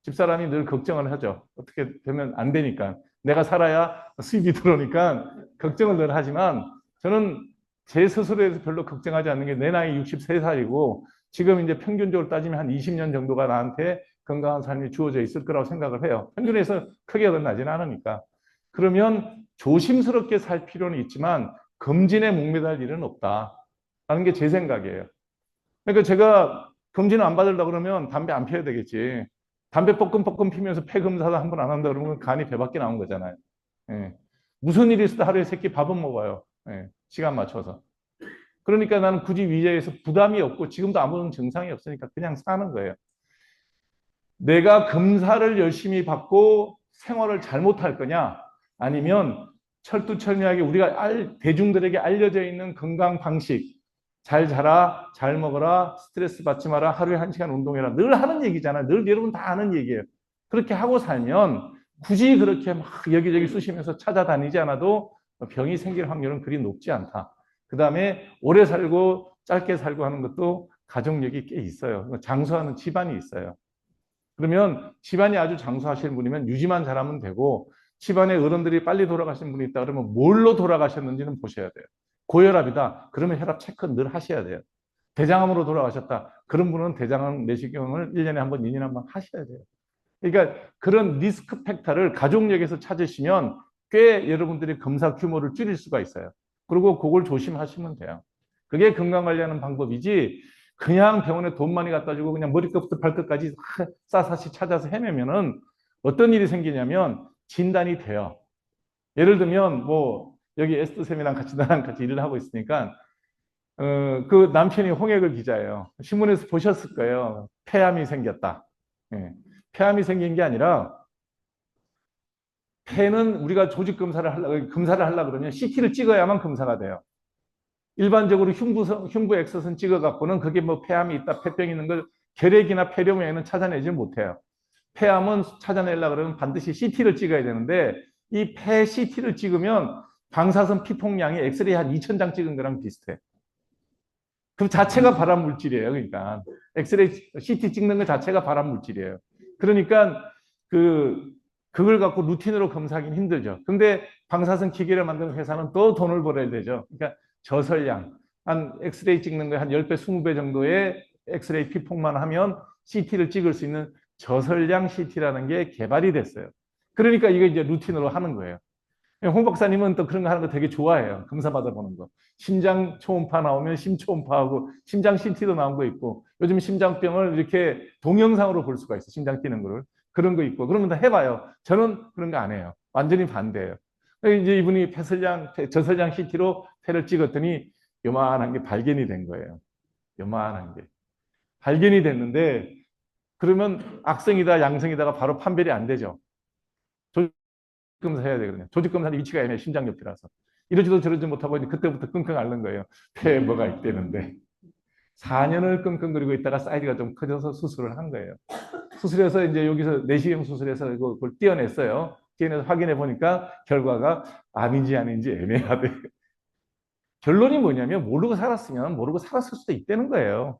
집사람이 늘 걱정을 하죠. 어떻게 되면 안 되니까. 내가 살아야 수입이 들어오니까 걱정을 늘 하지만 저는 제 스스로에 대해서 별로 걱정하지 않는 게 내 나이 63살이고 지금 이제 평균적으로 따지면 한 20년 정도가 나한테 건강한 삶이 주어져 있을 거라고 생각을 해요. 평균에서 크게 어긋나지는 않으니까. 그러면 조심스럽게 살 필요는 있지만 검진에 목매달 일은 없다라는 게 제 생각이에요. 그러니까 제가 검진을 안 받으려고 그러면 담배 안 피워야 되겠지. 담배 뻐끔뻐끔 피면서 폐 검사도 한 번 안 한다 그러면 간이 배밖에 나온 거잖아요. 예. 무슨 일이 있어도 하루에 3끼 밥은 먹어요. 예. 시간 맞춰서. 그러니까 나는 굳이 위자에서 부담이 없고 지금도 아무런 증상이 없으니까 그냥 사는 거예요. 내가 검사를 열심히 받고 생활을 잘못할 거냐? 아니면 철두철미하게 우리가 대중들에게 알려져 있는 건강 방식, 잘 자라, 잘 먹어라, 스트레스 받지 마라, 하루에 1시간 운동해라. 늘 하는 얘기잖아요. 늘 여러분 다 아는 얘기예요. 그렇게 하고 살면 굳이 그렇게 막 여기저기 쑤시면서 찾아다니지 않아도 병이 생길 확률은 그리 높지 않다. 그 다음에 오래 살고 짧게 살고 하는 것도 가족력이 꽤 있어요. 장수하는 집안이 있어요. 그러면 집안이 아주 장수하시는 분이면 유지만 잘하면 되고 집안에 어른들이 빨리 돌아가신 분이 있다 그러면 뭘로 돌아가셨는지는 보셔야 돼요. 고혈압이다. 그러면 혈압 체크 늘 하셔야 돼요. 대장암으로 돌아가셨다. 그런 분은 대장암 내시경을 1년에 한 번, 2년에 한 번 하셔야 돼요. 그러니까 그런 리스크 팩터를 가족력에서 찾으시면 꽤 여러분들이 검사 규모를 줄일 수가 있어요. 그리고 그걸 조심하시면 돼요. 그게 건강 관리하는 방법이지 그냥 병원에 돈 많이 갖다 주고 그냥 머리끝부터 발끝까지 샅샅이 찾아서 헤매면은 어떤 일이 생기냐면 진단이 돼요. 예를 들면 뭐 여기 에스더쌤이랑 같이 나랑 같이 일을 하고 있으니까 그 남편이 홍익을 기자예요. 신문에서 보셨을 거예요. 폐암이 생겼다. 예. 폐암이 생긴 게 아니라 폐는 우리가 조직 검사를 하려고 그러면 CT를 찍어야만 검사가 돼요. 일반적으로 흉부 엑스선 찍어갖고는 그게 뭐 폐암이 있다, 폐병이 있는 걸 결핵이나 폐렴 외에는 찾아내지 못해요. 폐암은 찾아내려고 그러면 반드시 CT를 찍어야 되는데 이 폐 CT를 찍으면 방사선 피통량이 엑스레이 한 2,000장 찍은 거랑 비슷해. 그 자체가 발암 물질이에요. 그러니까 엑스레이 CT 찍는 것 자체가 발암 물질이에요. 그러니까 그걸 갖고 루틴으로 검사하기는 힘들죠. 근데 방사선 기계를 만드는 회사는 또 돈을 벌어야 되죠. 그러니까 저설량 한 엑스레이 찍는 거에 한 10배, 20배 정도의 엑스레이 피폭만 하면 CT를 찍을 수 있는 저설량 CT라는 게 개발이 됐어요. 그러니까 이거 이제 루틴으로 하는 거예요. 홍 박사님은 또 그런 거 하는 거 되게 좋아해요. 검사 받아보는 거. 심장 초음파 나오면 심초음파하고 심장 CT도 나온 거 있고 요즘 심장병을 이렇게 동영상으로 볼 수가 있어. 심장 뛰는 거를. 그런 거 있고 그런 거 다 해봐요. 저는 그런 거 안 해요. 완전히 반대예요. 이제 이분이 저설량 CT로 폐를 찍었더니 요만한 게 발견이 된 거예요. 요만한 게. 발견이 됐는데 그러면 악성이다 양성이다가 바로 판별이 안 되죠. 조직검사 해야 되거든요. 조직검사는 위치가 애매해. 심장 옆이라서. 이러지도 저러지 못하고 이제 그때부터 끙끙 앓는 거예요. 폐에 뭐가 있대는데. 4년을 끙끙거리고 있다가 사이즈가 좀 커져서 수술을 한 거예요. 수술해서 이제 여기서 내시경 수술해서 그걸 떼어냈어요. 떼어내서 확인해 보니까 결과가 암인지 아닌지 애매하대. 결론이 뭐냐면 모르고 살았으면 모르고 살았을 수도 있다는 거예요.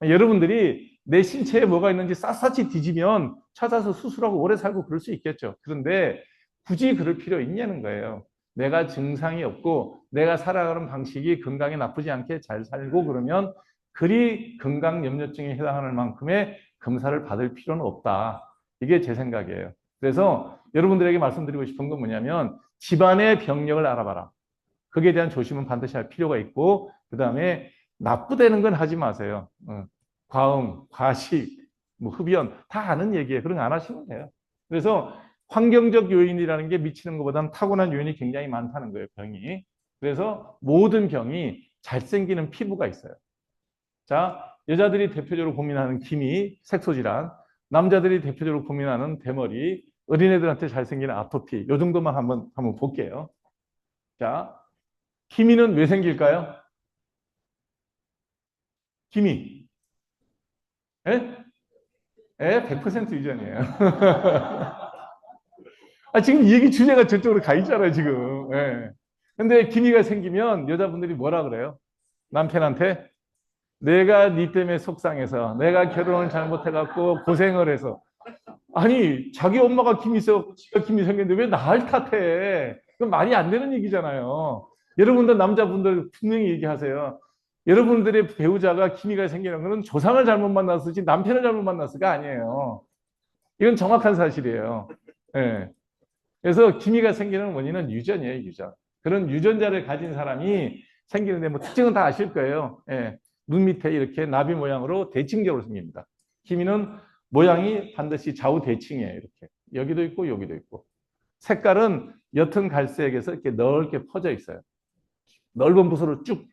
여러분들이 내 신체에 뭐가 있는지 샅샅이 뒤지면 찾아서 수술하고 오래 살고 그럴 수 있겠죠. 그런데 굳이 그럴 필요 있냐는 거예요. 내가 증상이 없고 내가 살아가는 방식이 건강에 나쁘지 않게 잘 살고 그러면 그리 건강염려증에 해당하는 만큼의 검사를 받을 필요는 없다. 이게 제 생각이에요. 그래서 여러분들에게 말씀드리고 싶은 건 뭐냐면 집안의 병력을 알아봐라. 거기에 대한 조심은 반드시 할 필요가 있고 그다음에 나쁘다는 건 하지 마세요. 과음, 과식, 뭐 흡연 다 아는 얘기예요. 그런 거 안 하시면 돼요. 그래서 환경적 요인이라는 게 미치는 것보다는 타고난 요인이 굉장히 많다는 거예요, 병이. 그래서 모든 병이 잘생기는 피부가 있어요. 자, 여자들이 대표적으로 고민하는 기미, 색소질환, 남자들이 대표적으로 고민하는 대머리, 어린애들한테 잘생기는 아토피, 요 정도만 한번 볼게요. 자, 기미는 왜 생길까요? 기미. 예? 예, 100% 유전이에요. 아, 지금 이 얘기 주제가 저쪽으로 가 있잖아요, 지금. 예. 근데 기미가 생기면 여자분들이 뭐라 그래요? 남편한테 내가 네 때문에 속상해서 내가 결혼을 잘못해갖고 고생을 해서 아니 자기 엄마가 김이 있어 지가 김이 생겼는데 왜 나를 탓해? 그건 말이 안 되는 얘기잖아요. 여러분들 남자분들 분명히 얘기하세요. 여러분들의 배우자가 기미가 생기는 것은 조상을 잘못 만났을지 남편을 잘못 만났을까 아니에요. 이건 정확한 사실이에요. 예. 그래서 기미가 생기는 원인은 유전이에요, 유전. 그런 유전자를 가진 사람이 생기는데 뭐 특징은 다 아실 거예요. 예. 눈 밑에 이렇게 나비 모양으로 대칭적으로 생깁니다. 기미는 모양이 반드시 좌우 대칭이에요, 이렇게. 여기도 있고 여기도 있고. 색깔은 옅은 갈색에서 이렇게 넓게 퍼져 있어요. 넓은 붓으로 쭉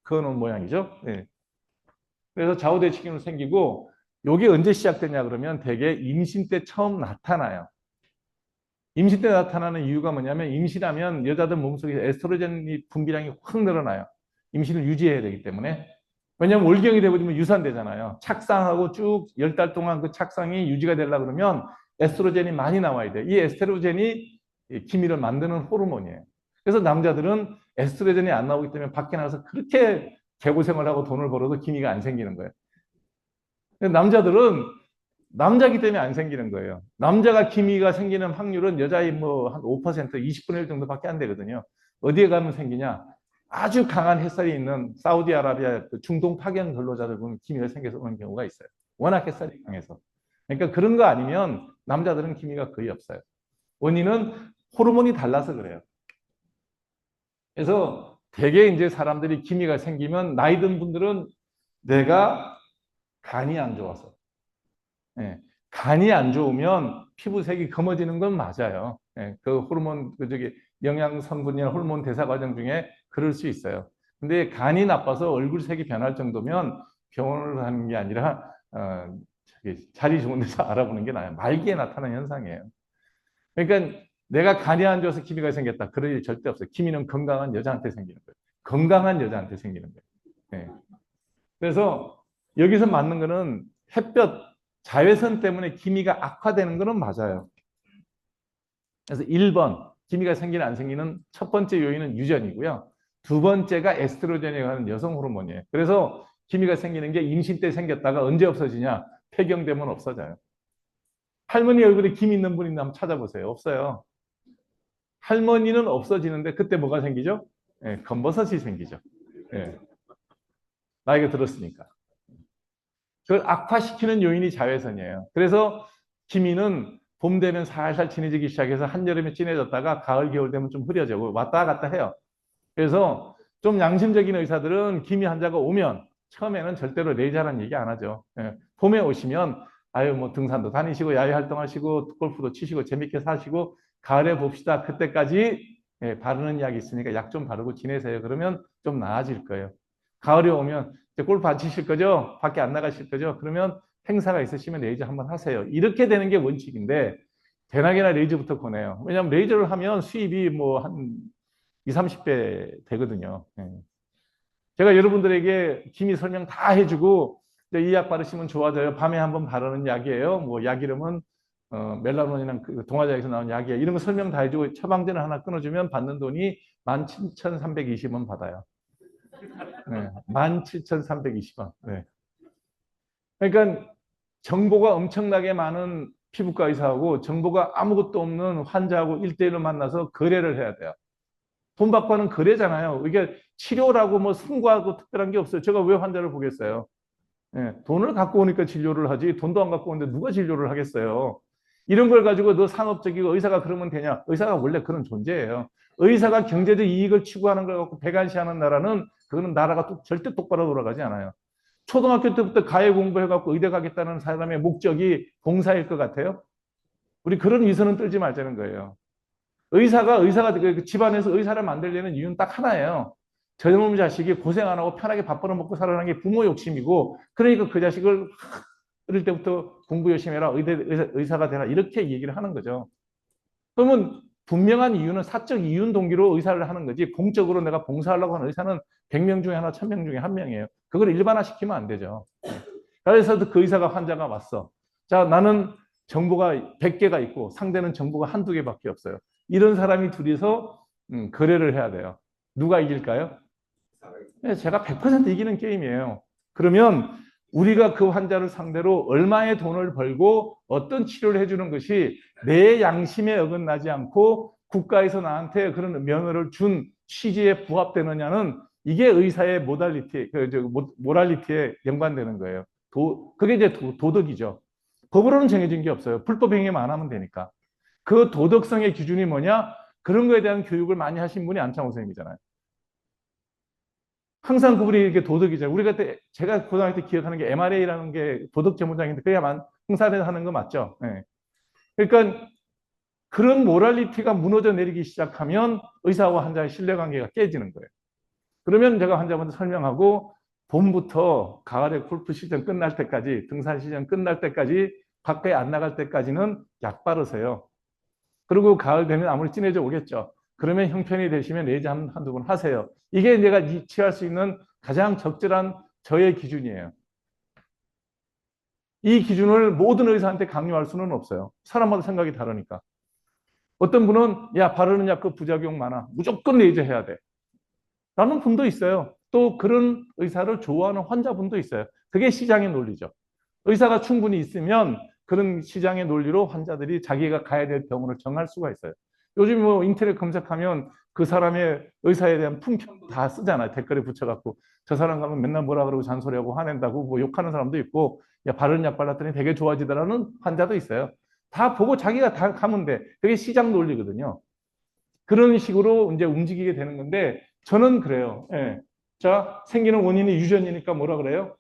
그어놓은 모양이죠. 예. 그래서 좌우 대칭으로 생기고 이게 언제 시작되냐 그러면 대개 임신 때 처음 나타나요. 임신 때 나타나는 이유가 뭐냐면 임신하면 여자들 몸속에 에스트로겐 분비량이 확 늘어나요. 임신을 유지해야 되기 때문에. 왜냐하면 올경이 되어버리면 유산되잖아요. 착상하고 쭉 10달 동안 그 착상이 유지가 되려고 그러면 에스트로겐이 많이 나와야 돼요. 이 에스트로겐이 기미를 만드는 호르몬이에요. 그래서 남자들은 에스트로겐이 안 나오기 때문에 밖에 나가서 그렇게 개고생을 하고 돈을 벌어도 기미가 안 생기는 거예요. 남자들은 남자기 때문에 안 생기는 거예요. 남자가 기미가 생기는 확률은 여자의 뭐 한 5%, 20분의 1 정도밖에 안 되거든요. 어디에 가면 생기냐? 아주 강한 햇살이 있는 사우디아라비아 중동 파견 근로자들 보면 기미가 생겨서 오는 경우가 있어요. 워낙 햇살이 강해서. 그러니까 그런 거 아니면 남자들은 기미가 거의 없어요. 원인은 호르몬이 달라서 그래요. 그래서 대개 이제 사람들이 기미가 생기면 나이 든 분들은 내가 간이 안 좋아서 예, 간이 안 좋으면 피부색이 검어지는 건 맞아요. 예, 그 호르몬, 영양 성분이나 호르몬 대사 과정 중에 그럴 수 있어요. 근데 간이 나빠서 얼굴색이 변할 정도면 병원을 가는 게 아니라, 자리 좋은 데서 알아보는 게 나아요. 말기에 나타나는 현상이에요. 그러니까 내가 간이 안 좋아서 기미가 생겼다. 그럴 일 절대 없어요. 기미는 건강한 여자한테 생기는 거예요. 건강한 여자한테 생기는 거예요. 예. 그래서 여기서 맞는 거는 햇볕, 자외선 때문에 기미가 악화되는 것은 맞아요. 그래서 1번, 기미가 생기는 안 생기는 첫 번째 요인은 유전이고요. 두 번째가 에스트로겐이라고 하는 여성 호르몬이에요. 그래서 기미가 생기는 게 임신 때 생겼다가 언제 없어지냐? 폐경되면 없어져요. 할머니 얼굴에 기미 있는 분 있나 한번 찾아보세요. 없어요. 할머니는 없어지는데 그때 뭐가 생기죠? 예, 검버섯이 생기죠. 예, 나이가 들었으니까. 그걸 악화시키는 요인이 자외선이에요. 그래서 기미는 봄 되면 살살 진해지기 시작해서 한여름에 진해졌다가 가을, 겨울 되면 좀 흐려지고 왔다 갔다 해요. 그래서 좀 양심적인 의사들은 기미 환자가 오면 처음에는 절대로 레이저라는 얘기 안 하죠. 예. 봄에 오시면 아유 뭐 등산도 다니시고 야외 활동하시고 골프도 치시고 재밌게 사시고 가을에 봅시다. 그때까지 바르는 약이 있으니까 약 좀 바르고 지내세요. 그러면 좀 나아질 거예요. 가을에 오면 이제 골프 안 치실 거죠? 밖에 안 나가실 거죠? 그러면 행사가 있으시면 레이저 한번 하세요. 이렇게 되는 게 원칙인데 대낮에나 레이저부터 권해요. 왜냐하면 레이저를 하면 수입이 뭐 한 2, 30배 되거든요. 예. 제가 여러분들에게 기미 설명 다 해주고 이 약 바르시면 좋아져요. 밤에 한번 바르는 약이에요. 뭐 약 이름은 멜라노닌이랑 그 동화자에서 나온 약이에요. 이런 거 설명 다 해주고 처방전을 하나 끊어주면 받는 돈이 17,320원 받아요. 네, 17,320원. 네. 그러니까 정보가 엄청나게 많은 피부과 의사하고 정보가 아무것도 없는 환자하고 1대1로 만나서 거래를 해야 돼요. 돈 받고 하는 거래잖아요. 이게 치료라고 뭐 승부하고 특별한 게 없어요. 제가 왜 환자를 보겠어요? 예, 돈을 갖고 오니까 진료를 하지 돈도 안 갖고 오는데 누가 진료를 하겠어요? 이런 걸 가지고 너 산업적이고 의사가 그러면 되냐? 의사가 원래 그런 존재예요. 의사가 경제적 이익을 추구하는 걸 갖고 배관시하는 나라는 그거는 나라가 절대 똑바로 돌아가지 않아요. 초등학교 때부터 가해 공부해갖고 의대 가겠다는 사람의 목적이 봉사일 것 같아요? 우리 그런 위선은 떨지 말자는 거예요. 의사가 그 집안에서 의사를 만들려는 이유는 딱 하나예요. 저놈 자식이 고생 안 하고 편하게 밥 벌어 먹고 살아가는 게 부모 욕심이고, 그러니까 그 자식을 어릴 때부터 공부 열심히 해라, 의사가 되라, 이렇게 얘기를 하는 거죠. 그러면 분명한 이유는 사적 이윤 동기로 의사를 하는 거지, 공적으로 내가 봉사하려고 하는 의사는 100명 중에 하나, 1000명 중에 한 명이에요. 그걸 일반화시키면 안 되죠. 그래서 그 의사가 환자가 왔어. 자, 나는 정보가 100개가 있고 상대는 정보가 한두 개밖에 없어요. 이런 사람이 둘이서 거래를 해야 돼요. 누가 이길까요? 네, 제가 100% 이기는 게임이에요. 그러면 우리가 그 환자를 상대로 얼마의 돈을 벌고 어떤 치료를 해주는 것이 내 양심에 어긋나지 않고 국가에서 나한테 그런 면허를 준 취지에 부합되느냐는 이게 의사의 모랄리티에 연관되는 거예요. 그게 이제 도덕이죠. 법으로는 정해진 게 없어요. 불법 행위만 안 하면 되니까. 그 도덕성의 기준이 뭐냐? 그런 거에 대한 교육을 많이 하신 분이 안창호 선생님이잖아요. 항상 그분이 이렇게 도덕이잖아요. 우리가 때 제가 고등학교 때 기억하는 게 MRA라는 게 도덕 전문장인데 그야만 형사를 하는 거 맞죠? 네. 그러니까 그런 모랄리티가 무너져 내리기 시작하면 의사와 환자의 신뢰관계가 깨지는 거예요. 그러면 제가 환자분한테 설명하고 봄부터 가을에 골프 시즌 끝날 때까지 등산 시즌 끝날 때까지 밖에 안 나갈 때까지는 약 바르세요. 그리고 가을 되면 아무리 진해져 오겠죠. 그러면 형편이 되시면 레이저 한두 번 하세요. 이게 내가 취할 수 있는 가장 적절한 저의 기준이에요. 이 기준을 모든 의사한테 강요할 수는 없어요. 사람마다 생각이 다르니까. 어떤 분은 야 바르는 약 그 부작용 많아. 무조건 레이저 해야 돼. 라는 분도 있어요. 또 그런 의사를 좋아하는 환자분도 있어요. 그게 시장의 논리죠. 의사가 충분히 있으면 그런 시장의 논리로 환자들이 자기가 가야 될 병원을 정할 수가 있어요. 요즘 뭐 인터넷 검색하면 그 사람의 의사에 대한 품평 다 쓰잖아요. 댓글에 붙여갖고 저 사람 가면 맨날 뭐라 그러고 잔소리하고 화낸다고 뭐 욕하는 사람도 있고 야 바른 약 발랐더니 되게 좋아지더라는 환자도 있어요. 다 보고 자기가 다 가면 돼. 그게 시장 논리거든요. 그런 식으로 이제 움직이게 되는 건데 저는 그래요. 예. 자, 생기는 원인이 유전이니까 뭐라 그래요?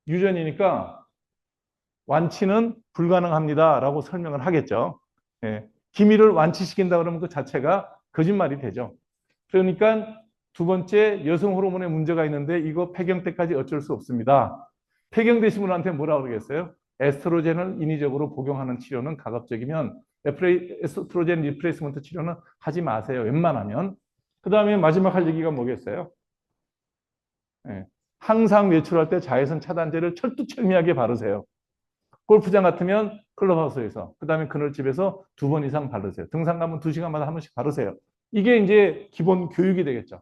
유전이니까 완치는 불가능합니다라고 설명을 하겠죠. 예. 기미를 완치시킨다 그러면 그 자체가 거짓말이 되죠. 그러니까 두 번째 여성 호르몬에 문제가 있는데 이거 폐경 때까지 어쩔 수 없습니다. 폐경되신 분한테 뭐라 그러겠어요? 에스트로겐을 인위적으로 복용하는 치료는 가급적이면 에스트로겐 리플레이스먼트 치료는 하지 마세요. 웬만하면. 그 다음에 마지막 할 얘기가 뭐겠어요? 예. 항상 외출할 때 자외선 차단제를 철두철미하게 바르세요. 골프장 같으면 클럽하우스에서, 그 다음에 그늘집에서 2번 이상 바르세요. 등산 가면 2시간마다 한 번씩 바르세요. 이게 이제 기본 교육이 되겠죠.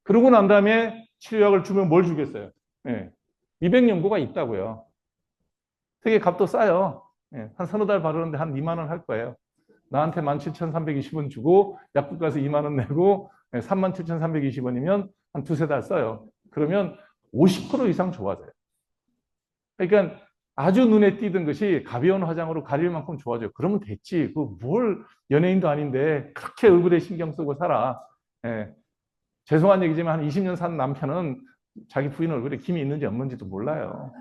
그러고 난 다음에 치료약을 주면 뭘 주겠어요? 예. 미백 연고가 있다고요. 되게 값도 싸요. 예. 한 서너 달 바르는데 한 2만 원 할 거예요. 나한테 17,320원 주고 약국 가서 2만 원 내고 37,320원이면 한 두세 달 써요. 그러면 50% 이상 좋아져요. 그러니까 아주 눈에 띄던 것이 가벼운 화장으로 가릴 만큼 좋아져요. 그러면 됐지. 그 뭘 연예인도 아닌데 그렇게 얼굴에 신경 쓰고 살아. 예. 죄송한 얘기지만 한 20년 산 남편은 자기 부인 얼굴에 김이 있는지 없는지도 몰라요.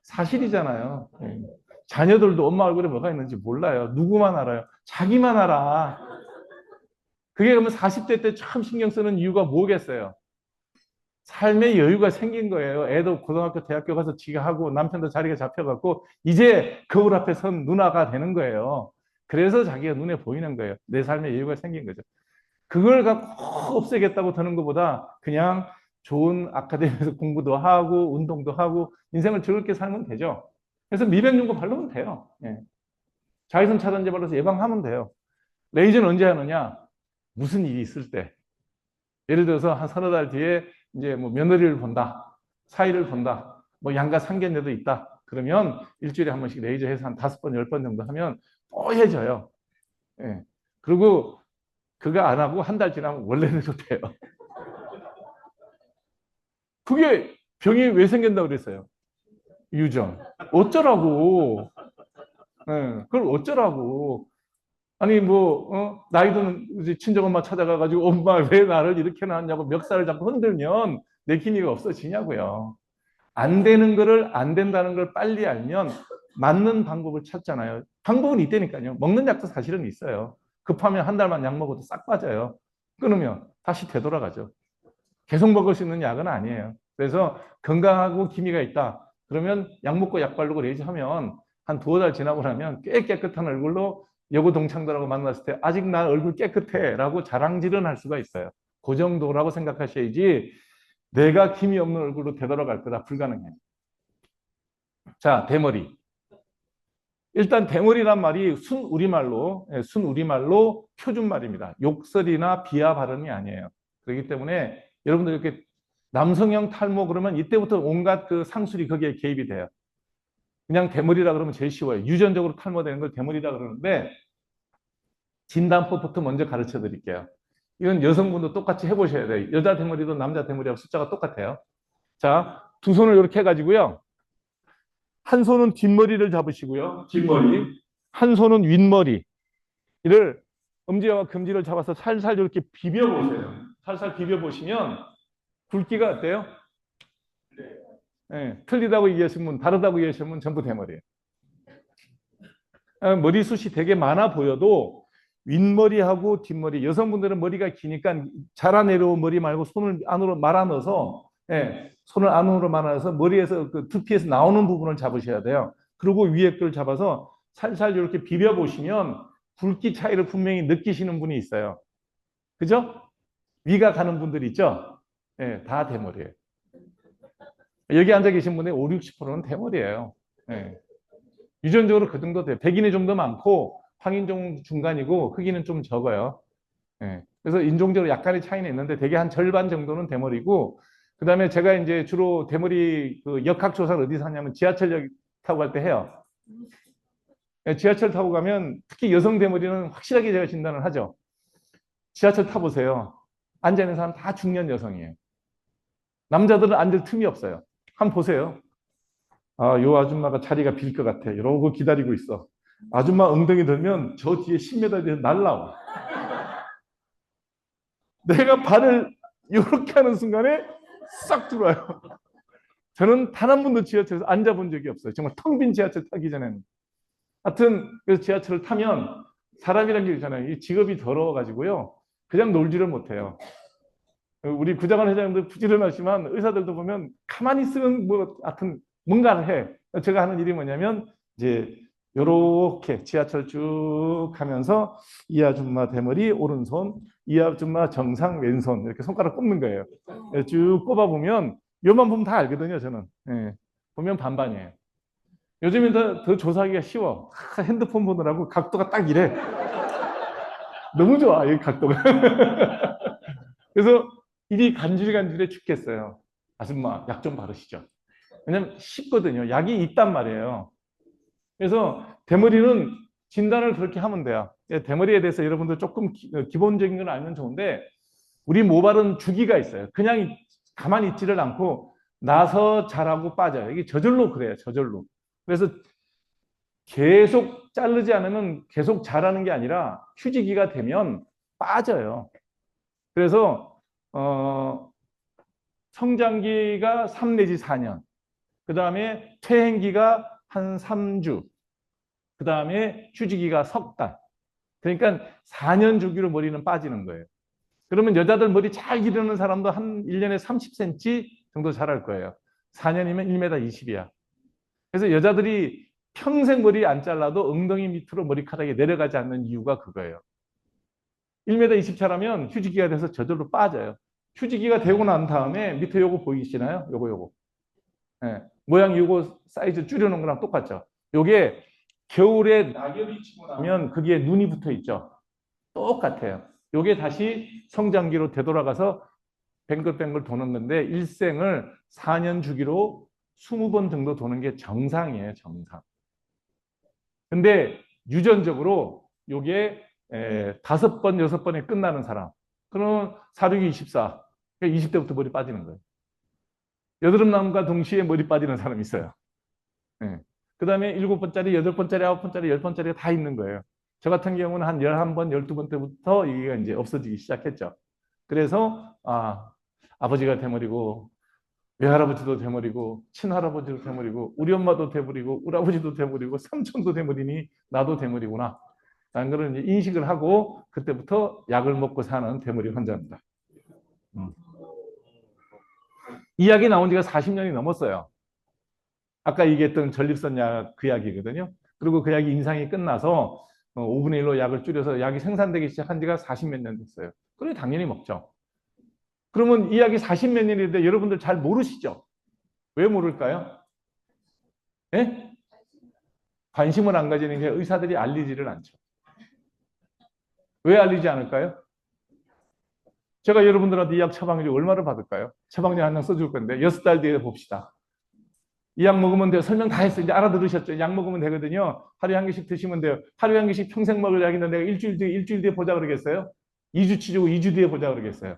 사실이잖아요. 예. 자녀들도 엄마 얼굴에 뭐가 있는지 몰라요. 누구만 알아요. 자기만 알아. 그게 그러면 40대 때 참 신경 쓰는 이유가 뭐겠어요? 삶의 여유가 생긴 거예요. 애도 고등학교, 대학교 가서 지가 하고 남편도 자리가 잡혀갖고 이제 거울 앞에 선 누나가 되는 거예요. 그래서 자기가 눈에 보이는 거예요. 내 삶의 여유가 생긴 거죠. 그걸 갖고 없애겠다고 드는 것보다 그냥 좋은 아카데미에서 공부도 하고 운동도 하고 인생을 즐겁게 살면 되죠. 그래서 미백연고 바르면 돼요. 예. 자외선 차단제 발라서 예방하면 돼요. 레이저는 언제 하느냐? 무슨 일이 있을 때. 예를 들어서 한 서너 달 뒤에 이제 뭐 며느리를 본다, 사위를 본다, 뭐 양가 상견례도 있다. 그러면 일주일에 한 번씩 레이저 해서 한 5번, 10번 정도 하면 뽀해져요. 예. 그리고 그거 안 하고 한 달 지나면 원래대로 돼요. 그게 병이 왜 생긴다고 그랬어요? 유전. 어쩌라고. 예. 그걸 어쩌라고. 아니 나이 드는 이제 친정엄마 찾아가가지고 엄마 왜 나를 이렇게 낳았냐고 멱살을 잡고 흔들면 내 기미가 없어지냐고요. 안 되는 거를 안 된다는 걸 빨리 알면 맞는 방법을 찾잖아요. 방법은 있다니까요. 먹는 약도 사실은 있어요. 급하면 한 달만 약 먹어도 싹 빠져요. 끊으면 다시 되돌아가죠. 계속 먹을 수 있는 약은 아니에요. 그래서 건강하고 기미가 있다. 그러면 약 먹고 약 바르고 레이저 하면 한 2달 지나고 나면 꽤 깨끗한 얼굴로 여고 동창들하고 만났을 때 아직 나 얼굴 깨끗해 라고 자랑질은 할 수가 있어요. 그 정도라고 생각하셔야지 내가 기미 없는 얼굴로 되돌아갈 거다. 불가능해요. 자, 대머리. 일단 대머리란 말이 순우리말로 표준말입니다. 욕설이나 비하 발언이 아니에요. 그렇기 때문에 여러분들 이렇게 남성형 탈모 그러면 이때부터 온갖 그 상술이 거기에 개입이 돼요. 그냥 대머리라 그러면 제일 쉬워요. 유전적으로 탈모되는 걸 대머리라 그러는데 진단법부터 먼저 가르쳐 드릴게요. 이건 여성분도 똑같이 해보셔야 돼요. 여자 대머리도 남자 대머리하고 숫자가 똑같아요. 자, 두 손을 이렇게 해가지고요. 한 손은 뒷머리를 잡으시고요. 뒷머리. 한 손은 윗머리. 이를 엄지와 금지를 잡아서 살살 이렇게 비벼보세요. 살살 비벼보시면 굵기가 어때요? 네, 틀리다고 얘기하시는 분, 다르다고 얘기하시는 분 전부 대머리예요. 머리숱이 되게 많아 보여도 윗머리하고 뒷머리, 여성분들은 머리가 기니까 자라내려온 머리 말고 손을 안으로 말아 넣어서 손을 안으로 말아 넣어서 머리에서 그 두피에서 나오는 부분을 잡으셔야 돼요. 그리고 위에 걸 잡아서 살살 이렇게 비벼 보시면 굵기 차이를 분명히 느끼시는 분이 있어요. 그죠? 위가 가는 분들 있죠? 다 대머리예요. 여기 앉아 계신 분의 5, 60%는 대머리예요. 유전적으로 그 정도 돼요. 백인이 좀 더 많고 황인종 중간이고 흑인은 좀 적어요. 그래서 인종적으로 약간의 차이는 있는데 대개 한 절반 정도는 대머리고 그다음에 제가 이제 주로 대머리 그 역학 조사를 어디서 하냐면 지하철역 타고 갈 때 해요. 지하철 타고 가면 특히 여성 대머리는 확실하게 제가 진단을 하죠. 지하철 타보세요. 앉아있는 사람 다 중년 여성이에요. 남자들은 앉을 틈이 없어요. 한번 보세요. 아, 요 아줌마가 자리가 빌 것 같아. 이러고 기다리고 있어. 아줌마 엉덩이 들면 저 뒤에 10m 뒤에 날라와. 내가 발을 이렇게 하는 순간에 싹 들어와요. 저는 단 한 번도 지하철에서 앉아본 적이 없어요. 정말 텅 빈 지하철 타기 전에는. 하여튼 그래서 지하철을 타면 사람이란 게 있잖아요. 이 직업이 더러워가지고요. 그냥 놀지를 못해요. 우리 구장관 회장님들 부지런하지만 의사들도 보면 가만히 있으면 뭐 하여튼 뭔가를 해. 제가 하는 일이 뭐냐면 이제 요렇게 지하철 쭉 하면서 이 아줌마 대머리 오른손, 이 아줌마 정상 왼손 이렇게 손가락 꼽는 거예요. 쭉 꼽아보면 요만 보면 다 알거든요. 저는. 보면 반반이에요. 요즘엔 더 조사하기가 쉬워. 핸드폰 보느라고 각도가 딱 이래. 너무 좋아, 이 각도가. 그래서 입이 간질간질해 죽겠어요. 아줌마, 약 좀 바르시죠. 왜냐면 쉽거든요. 약이 있단 말이에요. 그래서 대머리는 진단을 그렇게 하면 돼요. 대머리에 대해서 여러분들 조금 기본적인 건 알면 좋은데 우리 모발은 주기가 있어요. 그냥 가만히 있지를 않고 나서 자라고 빠져요. 이게 저절로 그래요. 저절로. 그래서 계속 자르지 않으면 계속 자라는 게 아니라 휴지기가 되면 빠져요. 그래서 성장기가 3 내지 4년, 그 다음에 퇴행기가 한 3주, 그 다음에 휴지기가 석 달. 그러니까 4년 주기로 머리는 빠지는 거예요. 그러면 여자들 머리 잘 기르는 사람도 한 1년에 30cm 정도 자랄 거예요. 4년이면 1m 20이야. 그래서 여자들이 평생 머리 안 잘라도 엉덩이 밑으로 머리카락이 내려가지 않는 이유가 그거예요. 1m 20 자라면 휴지기가 돼서 저절로 빠져요. 휴지기가 되고 난 다음에 밑에 요거 보이시나요? 요거. 예, 모양이 요거 사이즈 줄여놓은 거랑 똑같죠. 요게 겨울에 낙엽이 치고 나면 거기에 눈이 붙어 있죠. 똑같아요. 요게 다시 성장기로 되돌아가서 뱅글뱅글 도는 건데 일생을 4년 주기로 20번 정도 도는 게 정상이에요, 정상. 근데 유전적으로 요게 5번, 6번에 끝나는 사람. 그러면 4, 6이 24. 20대부터 머리 빠지는 거예요. 여드름남과 동시에 머리 빠지는 사람이 있어요. 예. 그 다음에 7번짜리, 8번짜리, 9번짜리, 10번짜리가 다 있는 거예요. 저 같은 경우는 한 11번, 12번 때부터 이게 이제 없어지기 시작했죠. 그래서, 아버지가 돼버리고, 외할아버지도 돼버리고, 친할아버지도 돼버리고, 우리 엄마도 돼버리고, 우리 아버지도 돼버리고, 삼촌도 돼버리니 나도 돼버리구나. 라는 걸 이제 인식을 하고, 그때부터 약을 먹고 사는 돼버리 환자입니다. 이 약이 나온 지가 40년이 넘었어요. 아까 얘기했던 전립선 약 그 약이거든요. 그리고 그 약이 임상이 끝나서 5분의 1로 약을 줄여서 약이 생산되기 시작한 지가 40몇 년 됐어요. 그래 당연히 먹죠. 그러면 이 약이 40몇 년인데 여러분들 잘 모르시죠? 왜 모를까요? 예? 관심을 안 가지는 게 의사들이 알리지를 않죠. 왜 알리지 않을까요? 제가 여러분들한테 이 약 처방료 얼마를 받을까요? 처방료 한 장 써줄 건데 6달 뒤에 봅시다. 이 약 먹으면 돼요. 설명 다 했어요. 이제 알아들으셨죠? 약 먹으면 되거든요. 하루에 한 개씩 드시면 돼요. 하루에 한 개씩 평생 먹을 약인데 내가 일주일 뒤에 보자 그러겠어요? 2주치 주고 2주 뒤에 보자 그러겠어요?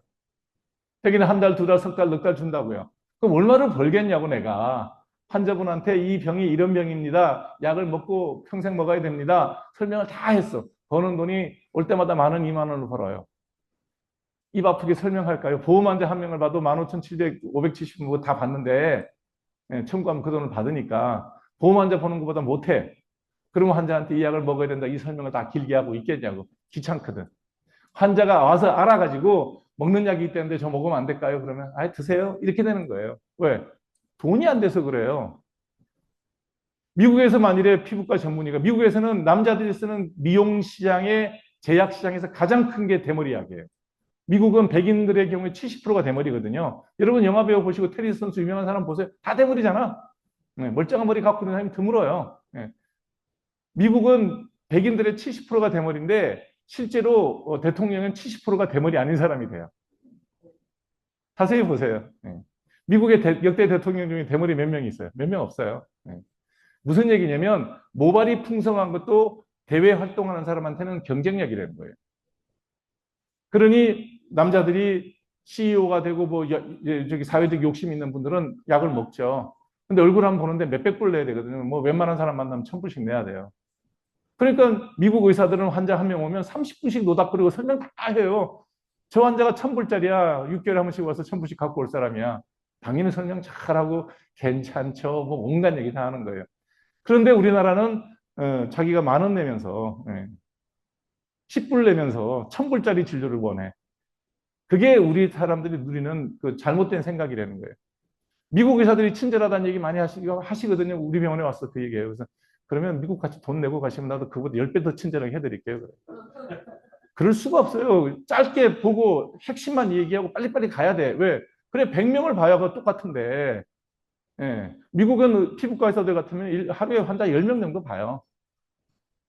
자기는 한 달, 2달, 석 달, 넉 달 준다고요. 그럼 얼마를 벌겠냐고 내가. 환자분한테 이 병이 이런 병입니다. 약을 먹고 평생 먹어야 됩니다. 설명을 다 했어. 버는 돈이 올 때마다 10,000원, 20,000원을 벌어요. 입 아프게 설명할까요? 보험 환자 한 명을 봐도 15,700, 570, 뭐다 받는데 청구하면 그 돈을 받으니까 보험 환자 보는 것보다 못해. 그러면 환자한테 이 약을 먹어야 된다. 이 설명을 다 길게 하고 있겠냐고. 귀찮거든. 환자가 와서 알아가지고 먹는 약이 있다는데 저 먹으면 안 될까요? 그러면 드세요. 이렇게 되는 거예요. 왜? 돈이 안 돼서 그래요. 미국에서 만일에 피부과 전문의가 미국에서는 남자들이 쓰는 미용 시장의 제약 시장에서 가장 큰 게 대머리 약이에요. 미국은 백인들의 경우에 70%가 대머리거든요. 여러분 영화 배우 보시고 테니스 선수 유명한 사람 보세요. 다 대머리잖아. 멀쩡한 머리 갖고 있는 사람이 드물어요. 미국은 백인들의 70%가 대머리인데 실제로 대통령은 70%가 대머리 아닌 사람이 돼요. 자세히 보세요. 미국의 역대 대통령 중에 대머리 몇 명 있어요? 몇 명 없어요. 무슨 얘기냐면 모발이 풍성한 것도 대외 활동하는 사람한테는 경쟁력이라는 거예요. 그러니 남자들이 CEO가 되고 뭐 저기 사회적 욕심 있는 분들은 약을 먹죠. 근데 얼굴 한번 보는데 몇백 불 내야 되거든요. 뭐 웬만한 사람 만나면 1,000불씩 내야 돼요. 그러니까 미국 의사들은 환자 한 명 오면 30분씩 노닥거리고 설명 다 해요. 저 환자가 1,000불짜리야. 6개월에 한 번씩 와서 1,000불씩 갖고 올 사람이야. 당연히 설명 잘하고 괜찮죠. 뭐 온갖 얘기 다 하는 거예요. 그런데 우리나라는 자기가 10,000원 내면서 10불 내면서 1,000불짜리 진료를 원해. 그게 우리 사람들이 누리는 그 잘못된 생각이라는 거예요. 미국 의사들이 친절하다는 얘기 많이 하시거든요. 우리 병원에 와서 그 얘기해요. 그래서 그러면 미국 같이 돈 내고 가시면 나도 그보다 10배 더 친절하게 해드릴게요. 그럴 수가 없어요. 짧게 보고 핵심만 얘기하고 빨리빨리 가야 돼. 왜? 그래 100명을 봐야 그 똑같은데. 미국은 피부과 의사들 같으면 하루에 환자 10명 정도 봐요.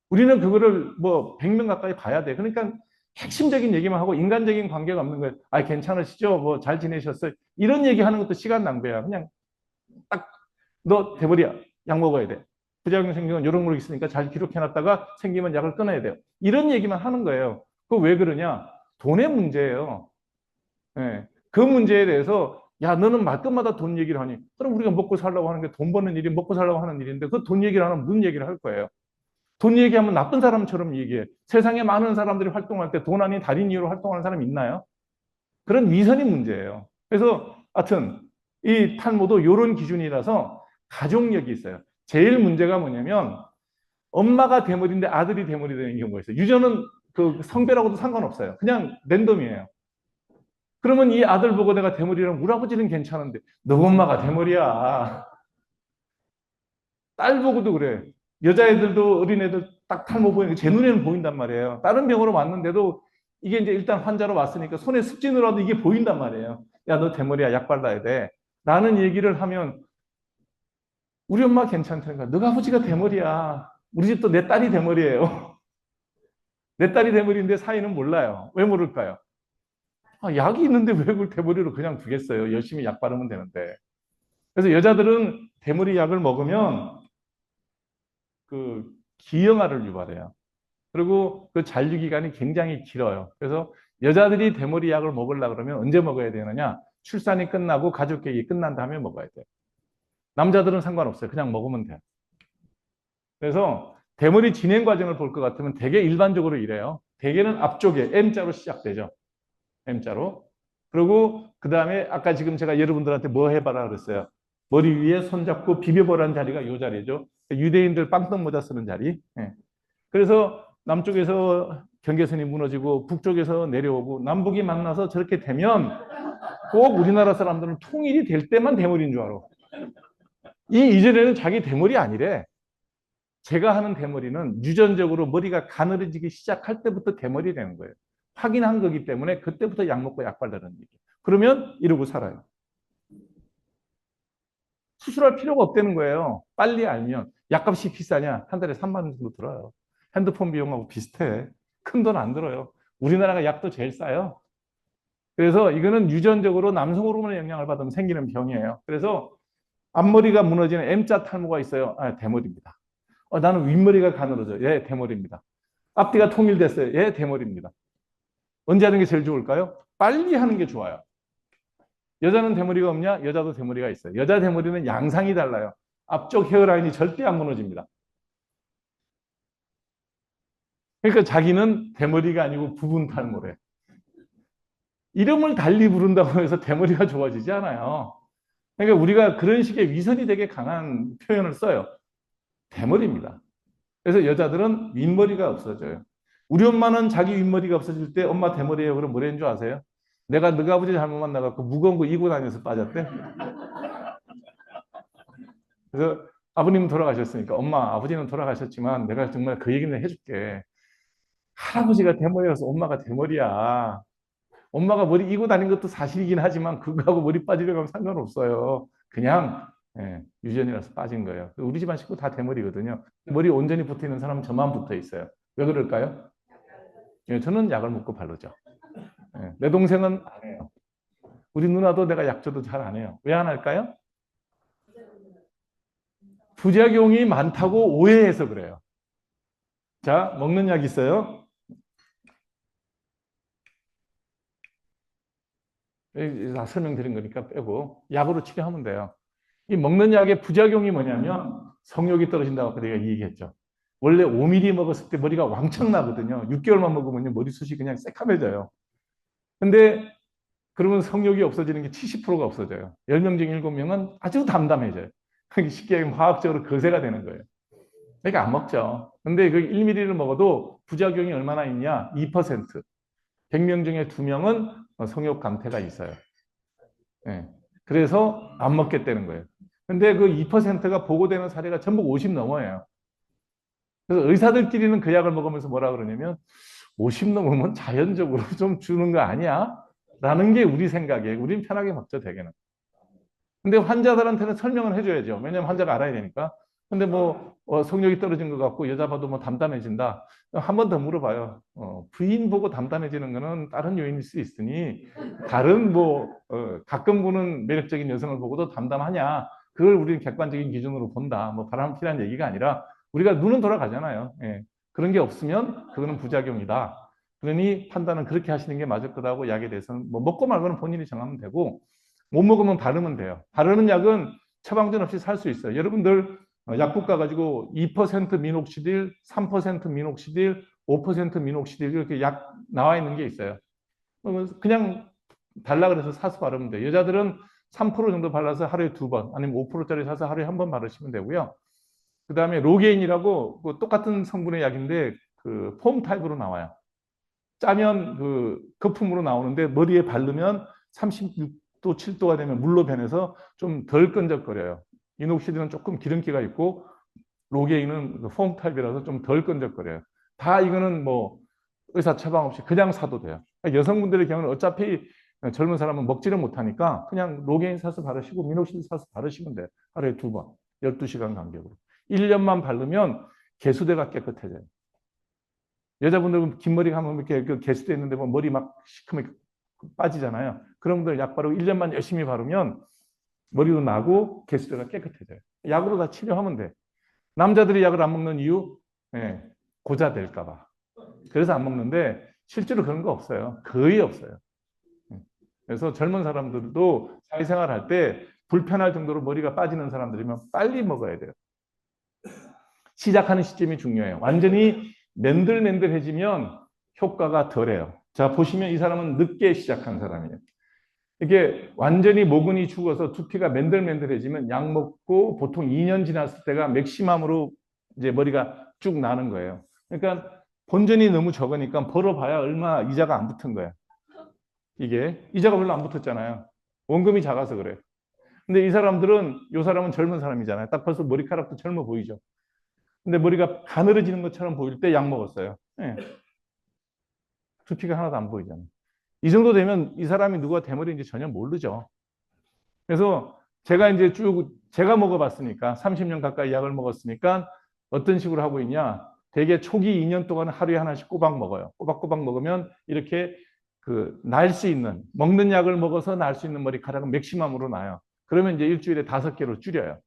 우리는 그거를 뭐 100명 가까이 봐야 돼. 그러니까 핵심적인 얘기만 하고 인간적인 관계가 없는 거예요. 괜찮으시죠? 뭐 잘 지내셨어요? 이런 얘기하는 것도 시간 낭비야. 그냥 딱 너 대버려. 약 먹어야 돼. 부작용 생기면 이런 거 있으니까 잘 기록해놨다가 생기면 약을 끊어야 돼요. 이런 얘기만 하는 거예요. 그거 왜 그러냐? 돈의 문제예요. 그 문제에 대해서 야 너는 말끝마다 돈 얘기를 하니 그럼 우리가 먹고 살려고 하는 게 돈 버는 일이 먹고 살려고 하는 일인데 그 돈 얘기를 하면 무슨 얘기를 할 거예요? 돈 얘기하면 나쁜 사람처럼 얘기해. 세상에 많은 사람들이 활동할 때 돈 아닌 다른 이유로 활동하는 사람이 있나요? 그런 위선이 문제예요. 그래서 하여튼 이 탈모도 이런 기준이라서 가족력이 있어요. 제일 문제가 뭐냐면 엄마가 대머리인데 아들이 대머리 되는 경우가 있어요. 유전은 그 성별하고도 상관없어요. 그냥 랜덤이에요. 그러면 이 아들 보고 내가 대머리라면 우리 아버지는 괜찮은데 너 엄마가 대머리야. 딸 보고도 그래. 여자애들도 어린애들 딱 탈모 보이는 게 제 눈에는 보인단 말이에요. 다른 병으로 왔는데도 이게 이제 일단 환자로 왔으니까 손에 습진으로 와도 이게 보인단 말이에요. 야, 너 대머리야. 약 발라야 돼. 라는 얘기를 하면 우리 엄마 괜찮다니까. 너가 아버지가 대머리야. 우리 집도 내 딸이 대머리예요. 내 딸이 대머리인데 사이는 몰라요. 왜 모를까요? 아, 약이 있는데 왜 그걸 대머리로 그냥 두겠어요. 열심히 약 바르면 되는데. 그래서 여자들은 대머리 약을 먹으면 그 기형아를 유발해요. 그리고 그 잔류 기간이 굉장히 길어요. 그래서 여자들이 대머리 약을 먹으려고 그러면 언제 먹어야 되느냐? 출산이 끝나고 가족 계획이 끝난 다음에 먹어야 돼요. 남자들은 상관없어요. 그냥 먹으면 돼요. 그래서 대머리 진행 과정을 볼 것 같으면 되게 일반적으로 이래요. 대개는 앞쪽에 M자로 시작되죠. M자로. 그리고 그 다음에 아까 지금 제가 여러분들한테 뭐 해봐라 그랬어요. 머리 위에 손잡고 비벼보라는 자리가 이 자리죠. 유대인들 빵떡 모자 쓰는 자리. 예. 그래서 남쪽에서 경계선이 무너지고 북쪽에서 내려오고 남북이 만나서 저렇게 되면 꼭 우리나라 사람들은 통일이 될 때만 대머리인 줄 알아. 이 이전에는 자기 대머리 아니래. 제가 하는 대머리는 유전적으로 머리가 가늘어지기 시작할 때부터 대머리 되는 거예요. 확인한 거기 때문에 그때부터 약 먹고 약 바르는 얘기예요. 그러면 이러고 살아요. 수술할 필요가 없다는 거예요. 빨리 알면. 약값이 비싸냐? 한 달에 3만 원 정도 들어요. 핸드폰 비용하고 비슷해. 큰 돈 안 들어요. 우리나라가 약도 제일 싸요. 그래서 이거는 유전적으로 남성 호르몬의 영향을 받으면 생기는 병이에요. 그래서 앞머리가 무너지는 M자 탈모가 있어요. 아, 대머리입니다. 나는 윗머리가 가늘어져. 예, 대머리입니다. 앞뒤가 통일됐어요. 예, 대머리입니다. 언제 하는 게 제일 좋을까요? 빨리 하는 게 좋아요. 여자는 대머리가 없냐? 여자도 대머리가 있어요. 여자 대머리는 양상이 달라요. 앞쪽 헤어라인이 절대 안 무너집니다. 그러니까 자기는 대머리가 아니고 부분 탈모래. 이름을 달리 부른다고 해서 대머리가 좋아지지 않아요. 그러니까 우리가 그런 식의 위선이 되게 강한 표현을 써요. 대머리입니다. 그래서 여자들은 윗머리가 없어져요. 우리 엄마는 자기 윗머리가 없어질 때 엄마 대머리예요. 그럼 뭐라는 줄 아세요? 내가 너가 아버지 잘못 만나갖고 무거운 거 이고 다녀서 빠졌대. 그래서 아버님 돌아가셨으니까 엄마 아버지는 돌아가셨지만 내가 정말 그 얘기는 해줄게. 할아버지가 대머리라서 엄마가 대머리야. 엄마가 머리 이고 다닌 것도 사실이긴 하지만 그거하고 머리 빠지려고 하면 상관없어요. 그냥 유전이라서 빠진 거예요. 우리 집안 식구 다 대머리거든요. 머리 온전히 붙어 있는 사람은 저만 붙어 있어요. 왜 그럴까요? 저는 약을 먹고 바르죠. 내 동생은 안 해요. 우리 누나도 내가 약 줘도 잘 안 해요. 왜 안 할까요? 부작용이 많다고 오해해서 그래요. 자, 먹는 약 있어요. 다 설명드린 거니까 빼고 약으로 치료하면 돼요. 이 먹는 약의 부작용이 뭐냐면 성욕이 떨어진다고 아까 내가 얘기했죠. 원래 5ml 먹었을 때 머리가 왕창 나거든요. 6개월만 먹으면 머리숱이 그냥 새카매져요. 근데 그러면 성욕이 없어지는 게 70%가 없어져요. 10명 중 7명은 아주 담담해져요. 쉽게 얘기하면 화학적으로 거세가 되는 거예요. 그러니까 안 먹죠. 근데 그 1ml를 먹어도 부작용이 얼마나 있냐? 2%. 100명 중에 2명은 성욕 감퇴가 있어요. 네. 그래서 안 먹겠다는 거예요. 근데 그 2%가 보고되는 사례가 전부 50 넘어요. 그래서 의사들끼리는 그 약을 먹으면서 뭐라 그러냐면 50 넘으면 자연적으로 좀 주는 거 아니야? 라는 게 우리 생각이에요. 우린 편하게 먹죠, 대개는. 근데 환자들한테는 설명을 해줘야죠. 왜냐면 환자가 알아야 되니까. 근데 뭐 성욕이 떨어진 것 같고 여자 봐도 뭐 담담해진다. 한 번 더 물어봐요. 부인 보고 담담해지는 거는 다른 요인일 수 있으니 다른 뭐 가끔 보는 매력적인 여성을 보고도 담담하냐. 그걸 우리는 객관적인 기준으로 본다. 뭐 바람 피란 얘기가 아니라 우리가 눈은 돌아가잖아요. 예. 그런 게 없으면 그거는 부작용이다. 그러니 판단은 그렇게 하시는 게 맞을 거다고 약에 대해서는 뭐 먹고 말고는 본인이 정하면 되고 못 먹으면 바르면 돼요. 바르는 약은 처방전 없이 살 수 있어요. 여러분들 약국 가가지고 2% 미녹시딜, 3% 미녹시딜, 5% 미녹시딜 이렇게 약 나와 있는 게 있어요. 그냥 달라 그래서 사서 바르면 돼요. 여자들은 3% 정도 발라서 하루에 2번, 아니면 5%짜리 사서 하루에 1번 바르시면 되고요. 그 다음에 로게인이라고 똑같은 성분의 약인데 그 폼 타입으로 나와요. 짜면 그 거품으로 나오는데 머리에 바르면 36도, 7도가 되면 물로 변해서 좀 덜 끈적거려요. 이녹시딜은 조금 기름기가 있고 로게인은 폼 타입이라서 좀 덜 끈적거려요. 다 이거는 뭐 의사 처방 없이 그냥 사도 돼요. 여성분들의 경우는 어차피 젊은 사람은 먹지를 못하니까 그냥 로게인 사서 바르시고 미녹시딜 사서 바르시면 돼요. 하루에 2번, 12시간 간격으로. 1년만 바르면 개수대가 깨끗해져요. 여자분들은 긴 머리 하면 이렇게 그 개수대 있는데 뭐 머리 막 시커멓게 빠지잖아요. 그런 분들 약 바르고 1년만 열심히 바르면 머리도 나고 개수대가 깨끗해져요. 약으로 다 치료하면 돼. 남자들이 약을 안 먹는 이유? 네, 고자 될까 봐. 그래서 안 먹는데 실제로 그런 거 없어요. 거의 없어요. 그래서 젊은 사람들도 사회생활 할 때 불편할 정도로 머리가 빠지는 사람들이면 빨리 먹어야 돼요. 시작하는 시점이 중요해요. 완전히 맨들맨들해지면 효과가 덜해요. 자, 보시면 이 사람은 늦게 시작한 사람이에요. 이게 완전히 모근이 죽어서 두피가 맨들맨들해지면 약 먹고 보통 2년 지났을 때가 맥시멈으로 이제 머리가 쭉 나는 거예요. 그러니까 본전이 너무 적으니까 벌어봐야 얼마 이자가 안 붙은 거예요. 이게 이자가 별로 안 붙었잖아요. 원금이 작아서 그래요. 근데 이 사람들은 이 사람은 젊은 사람이잖아요. 딱 벌써 머리카락도 젊어 보이죠. 근데 머리가 가늘어지는 것처럼 보일 때 약 먹었어요. 네. 두피가 하나도 안 보이잖아요. 이 정도 되면 이 사람이 누가 대머리인지 전혀 모르죠. 그래서 제가 이제 쭉 제가 먹어봤으니까 30년 가까이 약을 먹었으니까 어떤 식으로 하고 있냐. 대개 초기 2년 동안 하루에 하나씩 꼬박 먹어요. 꼬박꼬박 먹으면 이렇게 그 날 수 있는 먹는 약을 먹어서 날 수 있는 머리카락은 맥시멈으로 나요. 그러면 이제 일주일에 5개로 줄여요.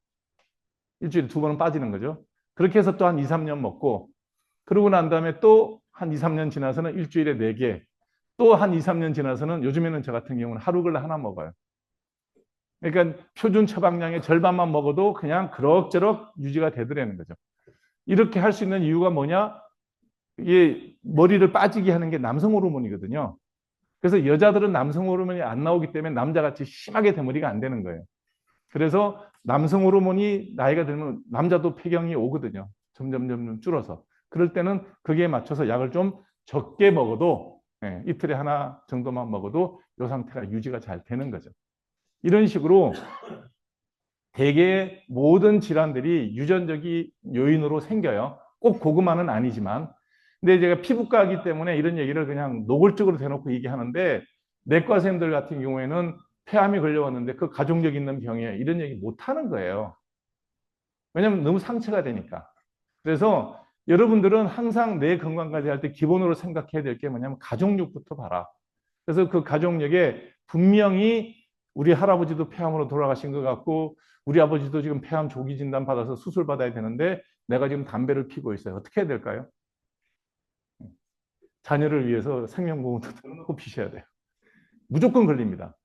일주일에 2번은 빠지는 거죠. 그렇게 해서 또 한 2, 3년 먹고 그러고 난 다음에 또 한 2, 3년 지나서는 일주일에 4개 또 한 2, 3년 지나서는 요즘에는 저 같은 경우는 하루 걸러 하나 먹어요. 그러니까 표준 처방량의 절반만 먹어도 그냥 그럭저럭 유지가 되더라는 거죠. 이렇게 할 수 있는 이유가 뭐냐? 이게 머리를 빠지게 하는 게 남성 호르몬이거든요. 그래서 여자들은 남성 호르몬이 안 나오기 때문에 남자같이 심하게 대머리가 안 되는 거예요. 그래서 남성 호르몬이 나이가 들면 남자도 폐경이 오거든요. 점점 줄어서. 그럴 때는 거기에 맞춰서 약을 좀 적게 먹어도 이틀에 하나 정도만 먹어도 이 상태가 유지가 잘 되는 거죠. 이런 식으로 대개 모든 질환들이 유전적인 요인으로 생겨요. 꼭 고구마는 아니지만. 근데 제가 피부과이기 때문에 이런 얘기를 그냥 노골적으로 대놓고 얘기하는데 내과 선생님들 같은 경우에는 폐암이 걸려왔는데 그 가족력 있는 병이에요. 이런 얘기 못 하는 거예요. 왜냐하면 너무 상처가 되니까. 그래서 여러분들은 항상 내 건강 관리할 때 기본으로 생각해야 될 게 뭐냐면 가족력부터 봐라. 그래서 그 가족력에 분명히 우리 할아버지도 폐암으로 돌아가신 것 같고 우리 아버지도 지금 폐암 조기 진단 받아서 수술 받아야 되는데 내가 지금 담배를 피고 있어요. 어떻게 해야 될까요? 자녀를 위해서 생명보험도 들어놓고 피셔야 돼요. 무조건 걸립니다.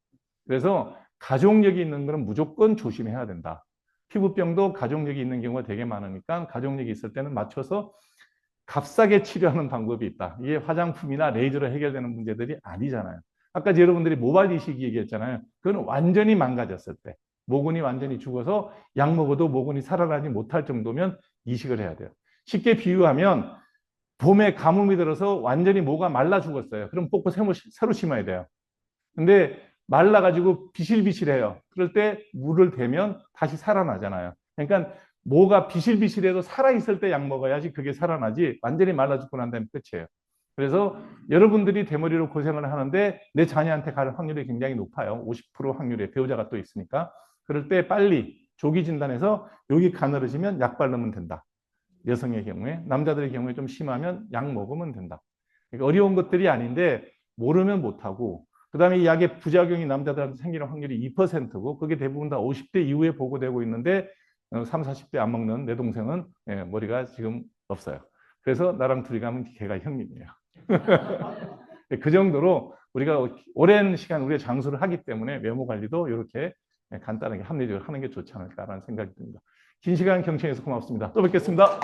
그래서 가족력이 있는 거는 무조건 조심해야 된다. 피부병도 가족력이 있는 경우가 되게 많으니까 가족력이 있을 때는 맞춰서 값싸게 치료하는 방법이 있다. 이게 화장품이나 레이저로 해결되는 문제들이 아니잖아요. 아까 여러분들이 모발 이식 얘기했잖아요. 그건 완전히 망가졌을 때. 모근이 완전히 죽어서 약 먹어도 모근이 살아나지 못할 정도면 이식을 해야 돼요. 쉽게 비유하면 봄에 가뭄이 들어서 완전히 모가 말라 죽었어요. 그럼 뽑고 새로 심어야 돼요. 근데 말라가지고 비실비실해요. 그럴 때 물을 대면 다시 살아나잖아요. 그러니까 모가 비실비실해도 살아있을 때 약 먹어야지 그게 살아나지 완전히 말라 죽고 난 다음에 끝이에요. 그래서 여러분들이 대머리로 고생을 하는데 내 자녀한테 갈 확률이 굉장히 높아요. 50% 확률의 배우자가 또 있으니까. 그럴 때 빨리 조기 진단해서 여기 가늘어지면 약 바르면 된다. 여성의 경우에. 남자들의 경우에 좀 심하면 약 먹으면 된다. 그러니까 어려운 것들이 아닌데 모르면 못하고 그 다음에 이 약의 부작용이 남자들한테 생기는 확률이 2%고 그게 대부분 다 50대 이후에 보고되고 있는데 30, 40대 안 먹는 내 동생은 머리가 지금 없어요. 그래서 나랑 둘이 가면 걔가 형님이에요. 그 정도로 우리가 오랜 시간 우리의 장수를 하기 때문에 외모 관리도 이렇게 간단하게 합리적으로 하는 게 좋지 않을까라는 생각이 듭니다. 긴 시간 경청해서 고맙습니다. 또 뵙겠습니다.